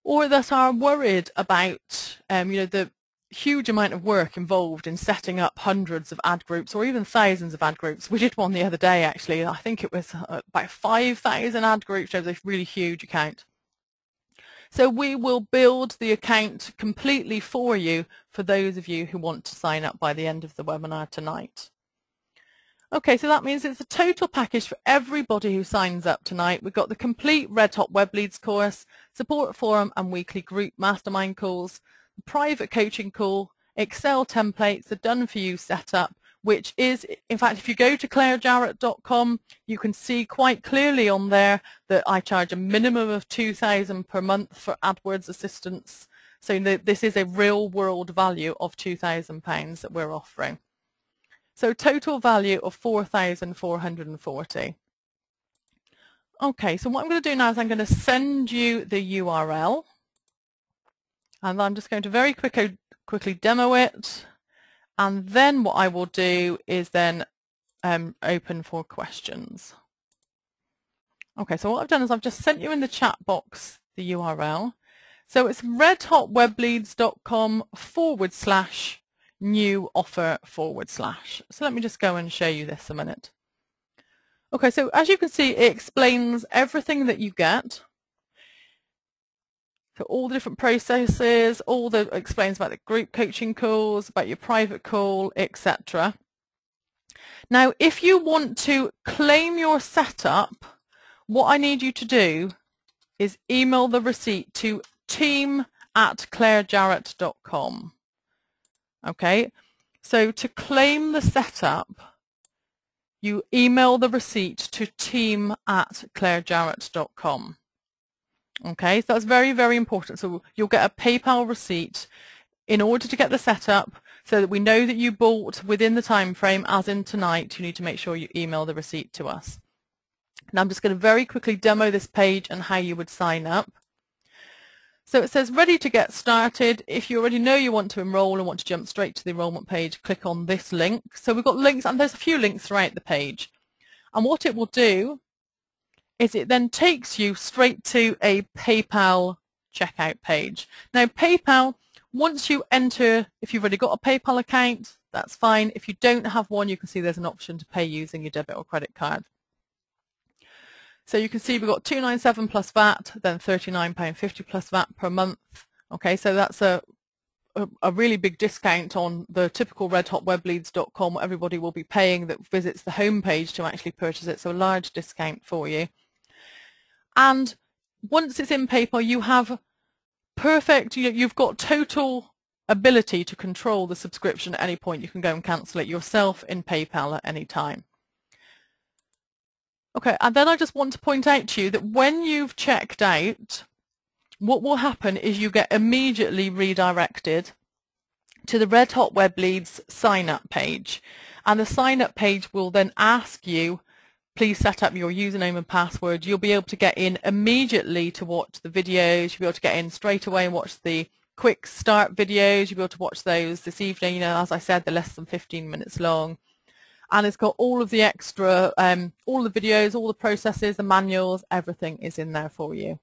or that are worried about the huge amount of work involved in setting up hundreds of ad groups or even thousands of ad groups. We did one the other day, actually. I think it was about 5,000 ad groups. It was a really huge account. So we will build the account completely for you for those of you who want to sign up by the end of the webinar tonight. Okay, so that means it's a total package for everybody who signs up tonight. We've got the complete Red Hot Web Leads course, support forum and weekly group mastermind calls, private coaching call, Excel templates, the done-for-you setup, which is, in fact, if you go to clairejarrett.com, you can see quite clearly on there that I charge a minimum of $2,000 per month for AdWords assistance. So this is a real-world value of £2,000 that we're offering. So total value of 4,440. Okay, so what I'm going to do now is I'm going to send you the URL. And I'm just going to very quickly demo it. And then what I will do is then open for questions. Okay, so what I've done is I've just sent you in the chat box the URL. So it's redhotwebleads.com/new offer/. So let me just go and show you this a minute. Okay, so as you can see, it explains everything that you get. So all the different processes, explains about the group coaching calls, about your private call, etc. Now, if you want to claim your setup, what I need you to do is email the receipt to team@clairejarrett.com. Okay, so to claim the setup, you email the receipt to team@clairejarrett.com. Okay, so that's very, very important. So you'll get a PayPal receipt in order to get the setup so that we know that you bought within the time frame, as in tonight. You need to make sure you email the receipt to us. Now I'm just going to very quickly demo this page and how you would sign up. So it says ready to get started. If you already know you want to enroll and want to jump straight to the enrollment page, click on this link. So we've got links, and there's a few links throughout the page. And what it will do is it then takes you straight to a PayPal checkout page. Now PayPal, once you enter, if you've already got a PayPal account, that's fine. If you don't have one, you can see there's an option to pay using your debit or credit card. So you can see we've got $297 plus VAT, then £39.50 plus VAT per month. Okay, so that's a really big discount on the typical redhotwebleads.com, what everybody will be paying that visits the home page to actually purchase it. So a large discount for you. And once it's in PayPal, you have perfect, you've got total ability to control the subscription at any point. You can go and cancel it yourself in PayPal at any time. Okay, and then I just want to point out to you that when you've checked out, what will happen is you get immediately redirected to the Red Hot Web Leads sign-up page. And the sign-up page will then ask you, please set up your username and password. You'll be able to get in immediately to watch the videos. You'll be able to get in straight away and watch the quick start videos. You'll be able to watch those this evening. You know, as I said, they're less than 15 minutes long. And it's got all of the extra, all the videos, all the processes, the manuals, everything is in there for you.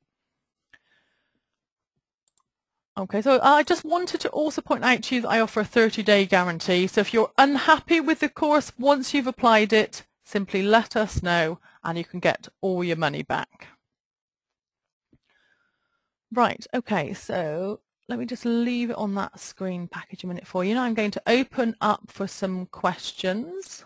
Okay, so I just wanted to also point out to you that I offer a 30-day guarantee. So if you're unhappy with the course, once you've applied it, simply let us know and you can get all your money back. Right, okay, so let me just leave it on that screen package a minute for you. Now I'm going to open up for some questions.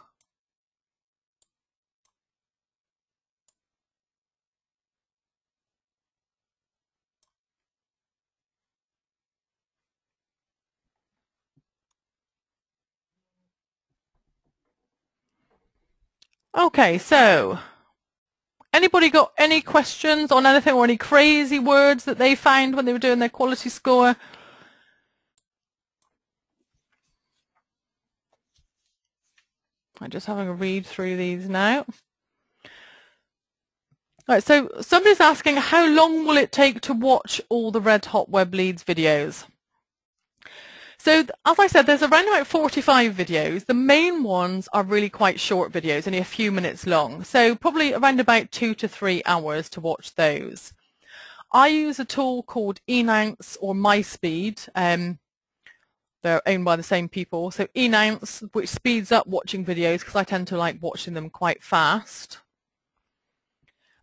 Okay, so anybody got any questions on anything or any crazy words that they found when they were doing their quality score? I'm just having a read through these now. All right, so somebody's asking, how long will it take to watch all the Red Hot Web Leads videos? So as I said, there's around about 45 videos. The main ones are really quite short videos, only a few minutes long. So probably around about 2 to 3 hours to watch those. I use a tool called Enounce or MySpeed. They're owned by the same people. So Enounce, which speeds up watching videos because I tend to like watching them quite fast.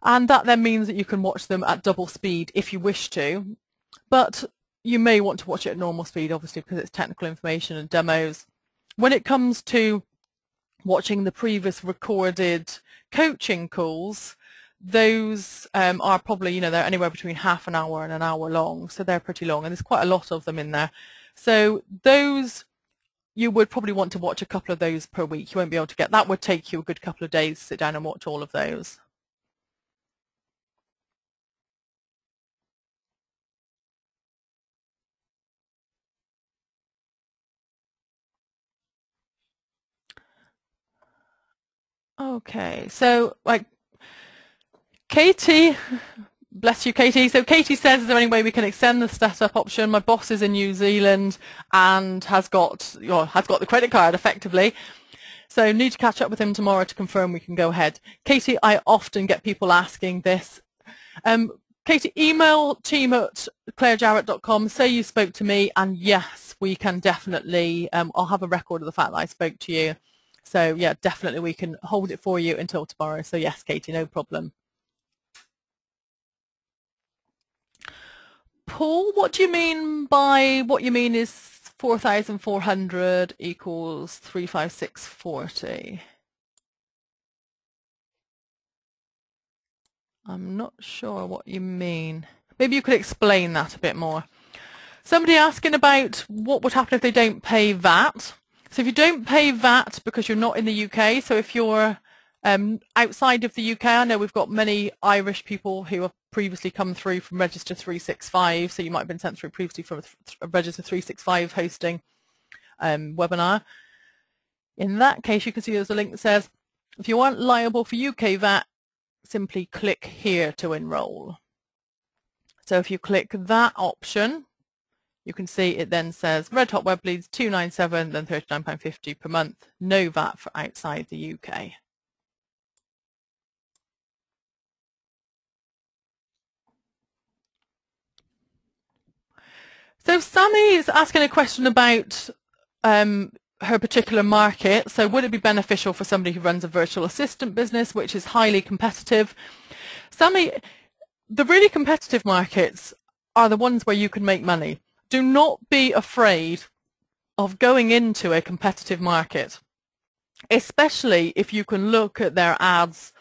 And that then means that you can watch them at double speed if you wish to. But you may want to watch it at normal speed, obviously, because it's technical information and demos. When it comes to watching the previous recorded coaching calls, those are probably, you know, they're anywhere between half an hour and an hour long, so they're pretty long, and there's quite a lot of them in there. So those, you would probably want to watch a couple of those per week. You won't be able to get, that would take you a good couple of days to sit down and watch all of those. Okay, so like Katie, bless you, Katie. So Katie says, is there any way we can extend the setup option? My boss is in New Zealand and has got the credit card effectively. So need to catch up with him tomorrow to confirm we can go ahead. Katie, I often get people asking this. Katie, email team@clairejarrett.com, say you spoke to me, and yes, we can definitely, I'll have a record of the fact that I spoke to you. So yeah, definitely we can hold it for you until tomorrow. So yes, Katie, no problem. Paul, what do you mean by, what you mean is 4,400 equals 35640? I'm not sure what you mean. Maybe you could explain that a bit more. Somebody asking about what would happen if they don't pay VAT. So if you don't pay VAT because you're not in the UK, so if you're outside of the UK, I know we've got many Irish people who have previously come through from Register 365, so you might have been sent through previously from a Register 365 hosting webinar. In that case, you can see there's a link that says, if you aren't liable for UK VAT, simply click here to enroll. So if you click that option, you can see it then says Red Hot Web Leads 297, then £39.50 per month, no VAT for outside the UK. So Sammy is asking a question about her particular market. So would it be beneficial for somebody who runs a virtual assistant business, which is highly competitive? Sammy, the really competitive markets are the ones where you can make money. Do not be afraid of going into a competitive market, especially if you can look at their ads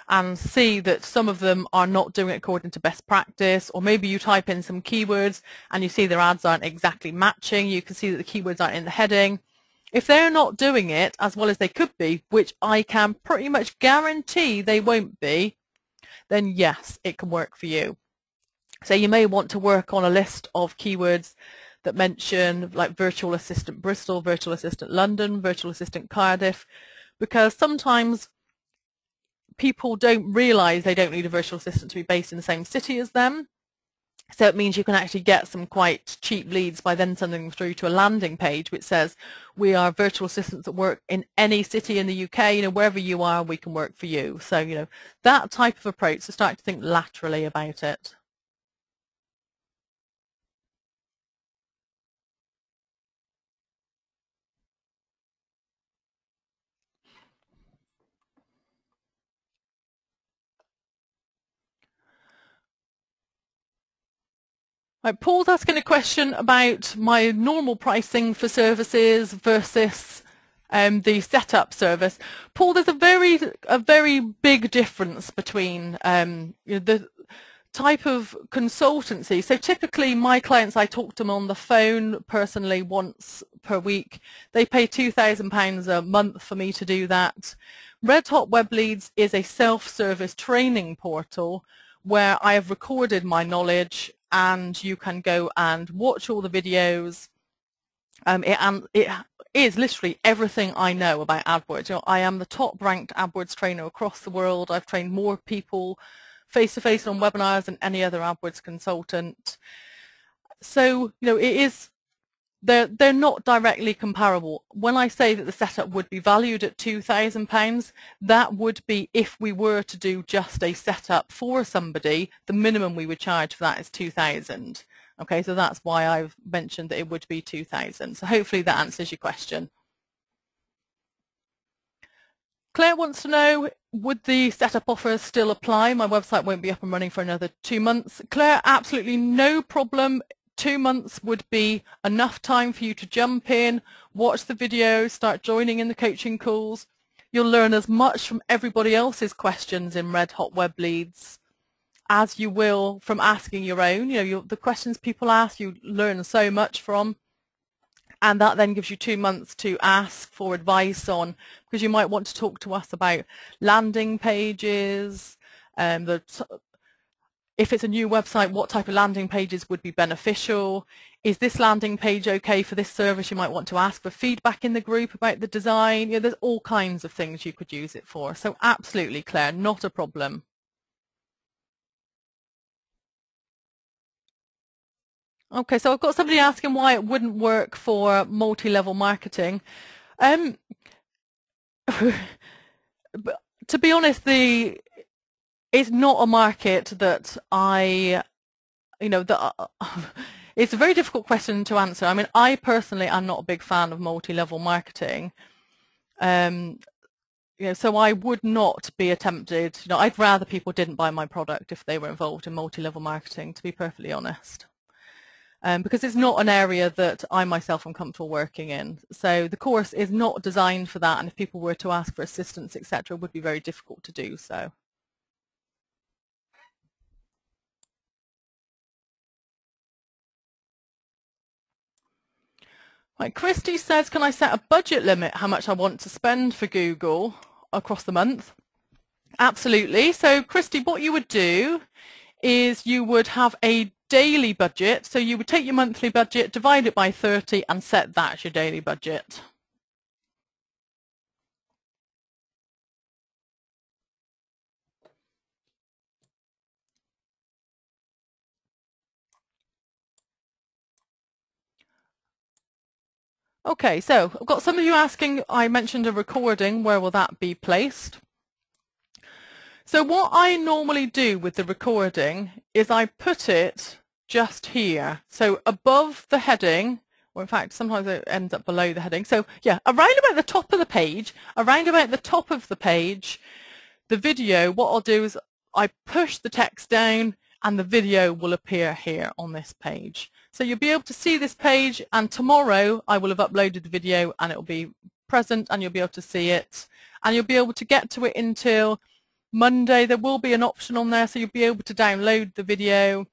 and see that some of them are not doing it according to best practice, or maybe you type in some keywords and you see their ads aren't exactly matching. You can see that the keywords aren't in the heading. If they're not doing it as well as they could be, which I can pretty much guarantee they won't be, then yes, it can work for you. So you may want to work on a list of keywords that mention like virtual assistant Bristol, virtual assistant London, virtual assistant Cardiff, because sometimes people don't realise they don't need a virtual assistant to be based in the same city as them. So it means you can actually get some quite cheap leads by then sending them through to a landing page which says, we are virtual assistants that work in any city in the UK, wherever you are, we can work for you. So, that type of approach, so start to think laterally about it. Right, Paul's asking a question about my normal pricing for services versus the setup service. Paul, there's a very big difference between the type of consultancy. So typically my clients, I talk to them on the phone personally once per week. They pay £2,000 a month for me to do that. Red Hot Web Leads is a self-service training portal where I have recorded my knowledge, and you can go and watch all the videos. It is literally everything I know about AdWords. I am the top ranked AdWords trainer across the world. I've trained more people face-to-face on webinars than any other AdWords consultant. So, they're not directly comparable. When I say that the setup would be valued at £2,000, that would be if we were to do just a setup for somebody. The minimum we would charge for that is £2,000. Okay, so that's why I've mentioned that it would be £2,000. So hopefully that answers your question. Claire wants to know, would the setup offers still apply? My website won't be up and running for another 2 months. Claire, absolutely no problem. 2 months would be enough time for you to jump in, watch the videos, start joining in the coaching calls. You'll learn as much from everybody else's questions in Red Hot Web Leads as you will from asking your own. The questions people ask, you learn so much from. And that then gives you 2 months to ask for advice on, because you might want to talk to us about landing pages, if it's a new website, what type of landing pages would be beneficial? Is this landing page okay for this service? You might want to ask for feedback in the group about the design. There's all kinds of things you could use it for. So absolutely, Claire, not a problem. Okay, so I've got somebody asking why it wouldn't work for multi-level marketing. But to be honest, it's not a market that it's a very difficult question to answer. I mean, I personally am not a big fan of multi-level marketing. So I would not be tempted. I'd rather people didn't buy my product if they were involved in multi-level marketing, to be perfectly honest. Because it's not an area that I myself am comfortable working in. So the course is not designed for that, and if people were to ask for assistance, etc., it would be very difficult to do so. Right, Christy says, can I set a budget limit how much I want to spend for Google across the month? Absolutely. So Christy, what you would do is you would have a daily budget. So you would take your monthly budget, divide it by 30 and set that as your daily budget. Okay, so I've got some of you asking, I mentioned a recording, where will that be placed? So what I normally do with the recording is I put it just here. So above the heading, or in fact sometimes it ends up below the heading. So yeah, around about the top of the page, the video, what I'll do is I push the text down and the video will appear here on this page. So you'll be able to see this page, and tomorrow I will have uploaded the video and it will be present and you'll be able to see it, and you'll be able to get to it until Monday, there will be an option on there, so you'll be able to download the video.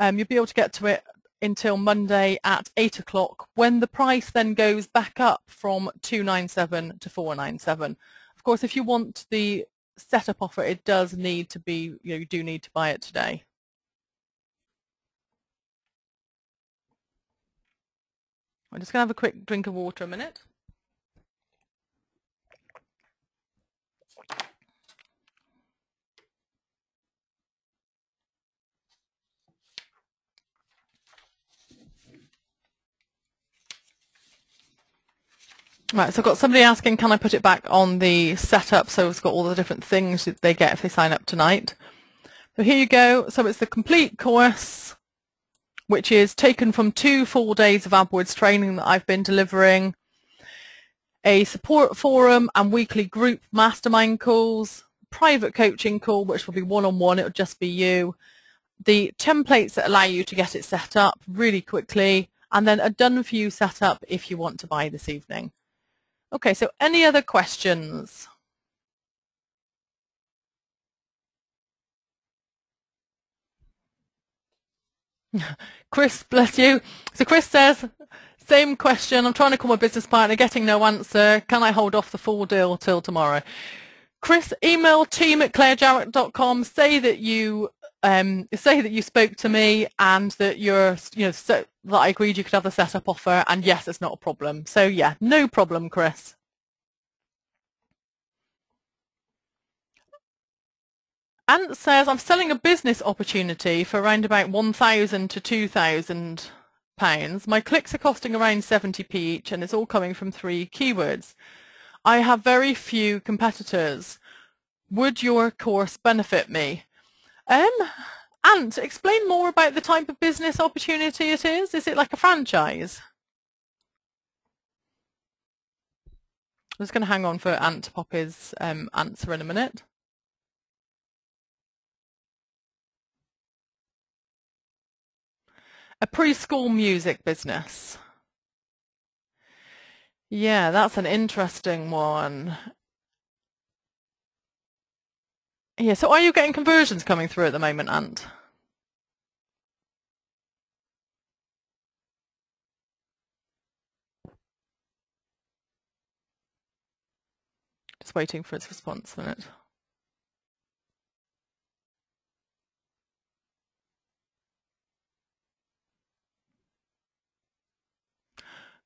You'll be able to get to it until Monday at 8 o'clock, when the price then goes back up from $297 to $497. Of course, if you want the setup offer, it does need to be, you do need to buy it today. I'm just going to have a quick drink of water a minute. Right, so I've got somebody asking, can I put it back on the setup? So it's got all the different things that they get if they sign up tonight. So here you go. So it's the complete course, which is taken from 2 full days of AdWords training that I've been delivering, a support forum and weekly group mastermind calls, private coaching call, which will be one-on-one, it'll just be you, the templates that allow you to get it set up really quickly, and then a done-for-you setup if you want to buy this evening. Okay, so any other questions? Chris, bless you. So Chris says, same question. I'm trying to call my business partner, getting no answer. Can I hold off the full deal till tomorrow? Chris, email team@clairejarrett.com. Say that you spoke to me and that that I agreed you could have the setup offer. And yes, it's not a problem. So yeah, no problem, Chris. Ant says, I'm selling a business opportunity for around about £1,000 to £2,000. My clicks are costing around 70p each, and it's all coming from 3 keywords. I have very few competitors. Would your course benefit me? Ant, explain more about the type of business opportunity it is. Is it like a franchise? I'm just going to hang on for Ant to pop his answer in a minute. A preschool music business. Yeah, that's an interesting one. Yeah, so are you getting conversions coming through at the moment, Ant? Just waiting for its response on it.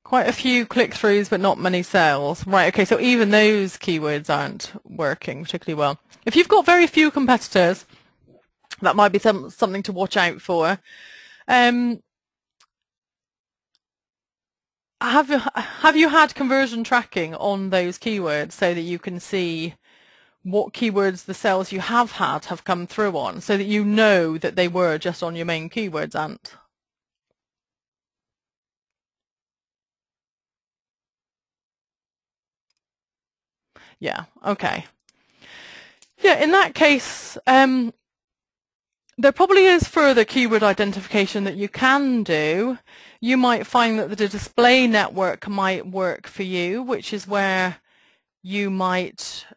Quite a few click-throughs, but not many sales. Right, okay, so even those keywords aren't working particularly well. If you've got very few competitors, that might be something to watch out for. Have you had conversion tracking on those keywords so that you can see what keywords the sales you have had have come through on, so that you know that they were just on your main keywords, Ant? Yeah, okay. Yeah, in that case, there probably is further keyword identification that you can do. You might find that the display network might work for you, which is where you might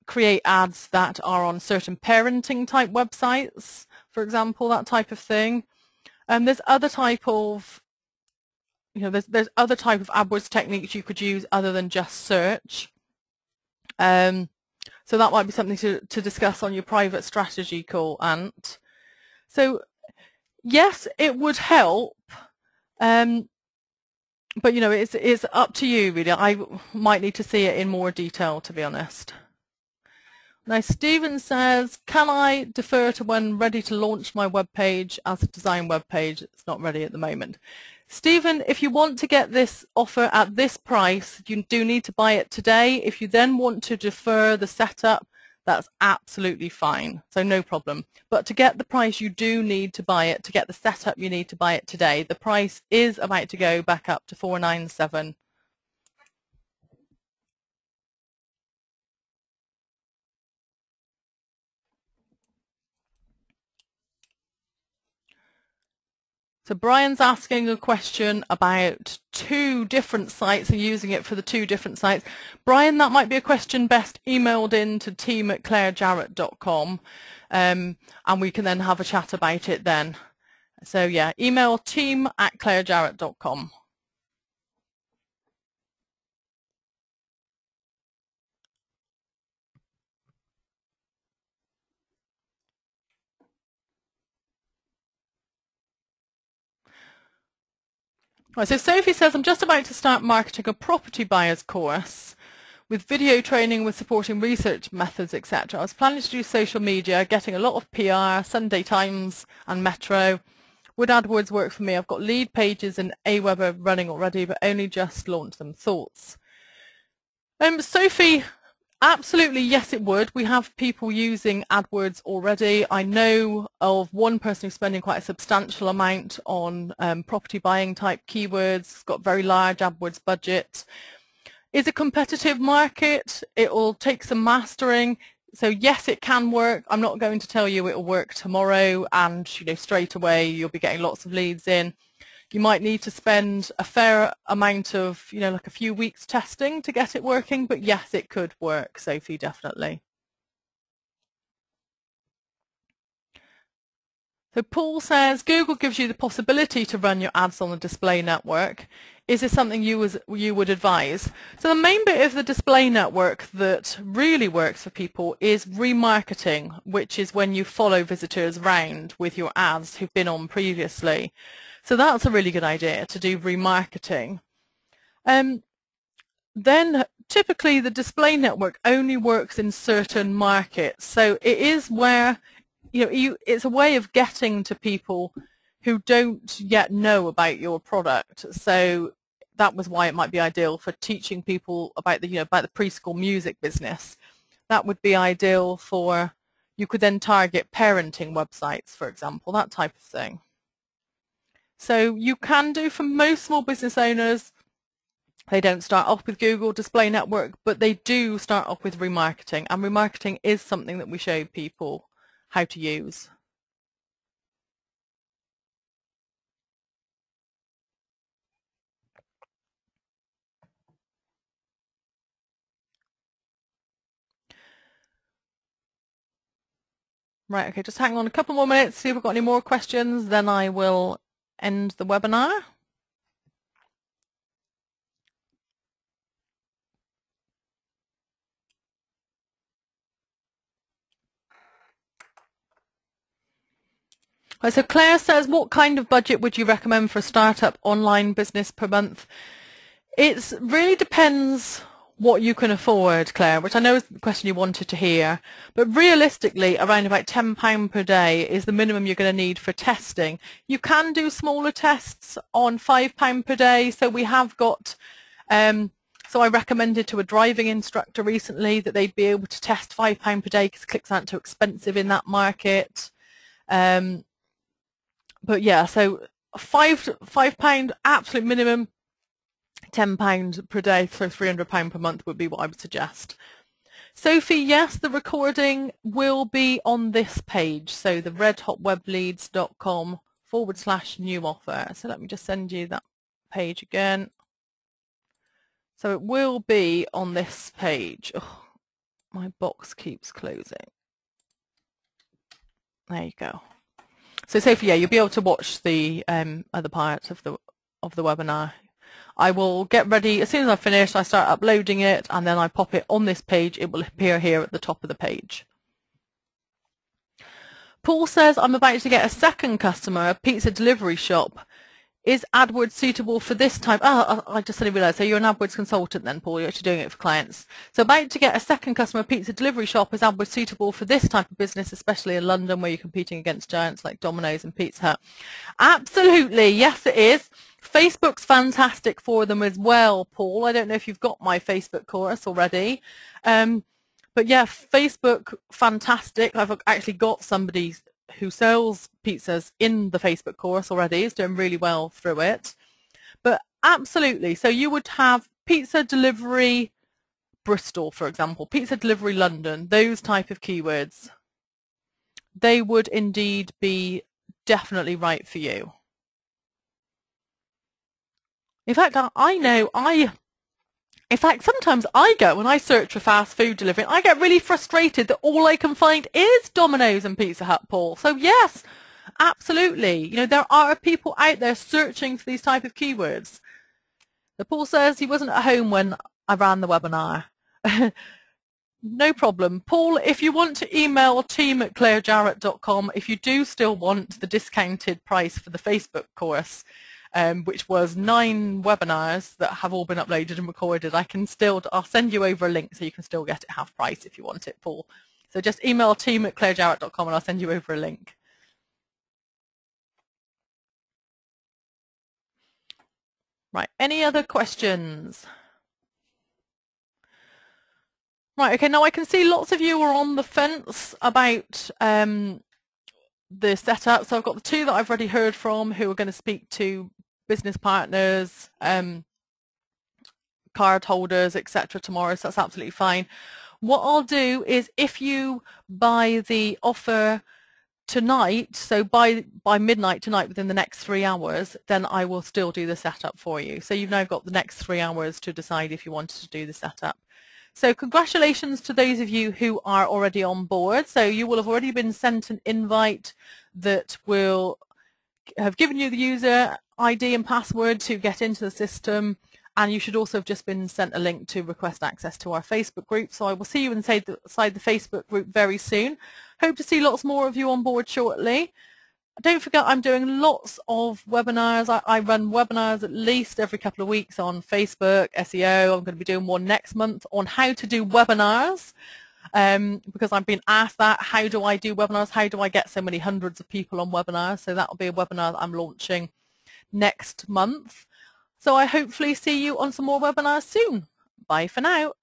create ads that are on certain parenting type websites, for example, that type of thing. And there's other type of, there's other type of AdWords techniques you could use other than just search. So that might be something to discuss on your private strategy call, Ant. So yes, it would help, but it's up to you really. I might need to see it in more detail, to be honest. Now Stephen says, can I defer to when ready to launch my web page as a design web page? It's not ready at the moment. Stephen, if you want to get this offer at this price, you do need to buy it today. If you then want to defer the setup, that's absolutely fine. So no problem. But to get the price, you do need to buy it. To get the setup, you need to buy it today. The price is about to go back up to $497. So Brian's asking a question about 2 different sites and using it for the 2 different sites. Brian, that might be a question best emailed in to team@clairejarrett.com, and we can then have a chat about it then. So yeah, email team@clairejarrett.com. Right, so Sophie says, I'm just about to start marketing a property buyer's course with video training with supporting research methods, etc. I was planning to do social media, getting a lot of PR, Sunday Times and Metro. Would AdWords work for me? I've got lead pages and Aweber running already, but only just launched them. Thoughts? Sophie, absolutely, yes, it would. We have people using AdWords already. I know of one person who's spending quite a substantial amount on property buying type keywords, got very large AdWords budget. It's a competitive market. It will take some mastering. So yes, it can work. I'm not going to tell you it will work tomorrow and straight away you'll be getting lots of leads in. You might need to spend a fair amount of, like a few weeks testing to get it working, but yes, it could work, Sophie, definitely. So Paul says, Google gives you the possibility to run your ads on the display network. Is this something you would advise? So the main bit of the display network that really works for people is remarketing, which is when you follow visitors around with your ads who've been on previously. So that's a really good idea to do remarketing. Then typically the display network only works in certain markets. So it is where, it's a way of getting to people who don't yet know about your product. So that was why it might be ideal for teaching people about about the preschool music business. That would be ideal for, you could then target parenting websites, for example, that type of thing. So you can do for most small business owners, they don't start off with Google Display Network, but they do start off with remarketing, and remarketing is something that we show people how to use. Right, okay, just hang on a couple more minutes, see if we've got any more questions, then I will end the webinar. Right, so Claire says, what kind of budget would you recommend for a startup online business per month? It really depends what you can afford, Claire, which I know is the question you wanted to hear. But realistically, around about £10 per day is the minimum you're going to need for testing. You can do smaller tests on £5 per day. So we have got, so I recommended to a driving instructor recently that they'd be able to test £5 per day because clicks aren't too expensive in that market. But yeah, so £5 absolute minimum. £10 per day for £300 per month would be what I would suggest. Sophie, yes, the recording will be on this page, so the redhotwebleads.com/new offer. So let me just send you that page again. So it will be on this page. Oh, my box keeps closing. There you go. So Sophie, yeah, you'll be able to watch the other part of the webinar. I will get ready as soon as I've finished. I start uploading it and then I pop it on this page. It will appear here at the top of the page. Paul says, I'm about to get a second customer, a pizza delivery shop. Is AdWords suitable for this type? Oh, I just suddenly realised. So you're an AdWords consultant then, Paul. You're actually doing it for clients. So about to get a second customer, a pizza delivery shop. Is AdWords suitable for this type of business, especially in London where you're competing against giants like Domino's and Pizza Hut? Absolutely. Yes, it is. Facebook's fantastic for them as well, Paul. I don't know if you've got my Facebook course already. But yeah, Facebook, fantastic. I've actually got somebody who sells pizzas in the Facebook course already. Is doing really well through it. But absolutely. So you would have pizza delivery Bristol, for example, pizza delivery London, those type of keywords. They would indeed be definitely right for you. In fact, in fact, sometimes I go and I search for fast food delivery and I get really frustrated that all I can find is Domino's and Pizza Hut, Paul. So yes, absolutely. You know, there are people out there searching for these type of keywords. But Paul says he wasn't at home when I ran the webinar. No problem. Paul, if you want to email team@clairejarrett.com, if you do still want the discounted price for the Facebook course, which was 9 webinars that have all been uploaded and recorded, I'll send you over a link so you can still get it half price if you want it, Paul. So just email team@clairejarrett.com and I'll send you over a link. Right, any other questions? Right, okay, now I can see lots of you are on the fence about the setup. So I've got the 2 that I've already heard from who are going to speak to business partners, card holders, etc. tomorrow, so that's absolutely fine. What I'll do is if you buy the offer tonight, so by midnight tonight, within the next 3 hours, then I will still do the setup for you. So you've now got the next 3 hours to decide if you wanted to do the setup. So congratulations to those of you who are already on board. So you will have already been sent an invite that will have given you the user ID and password to get into the system, and you should also have just been sent a link to request access to our Facebook group. So I will see you inside the Facebook group very soon. Hope to see lots more of you on board shortly. Don't forget, I'm doing lots of webinars. I run webinars at least every couple of weeks on Facebook, SEO. I'm going to be doing one next month on how to do webinars, because I've been asked that, how do I do webinars? How do I get so many hundreds of people on webinars? So that will be a webinar that I'm launching next month. So I hopefully see you on some more webinars soon. Bye for now.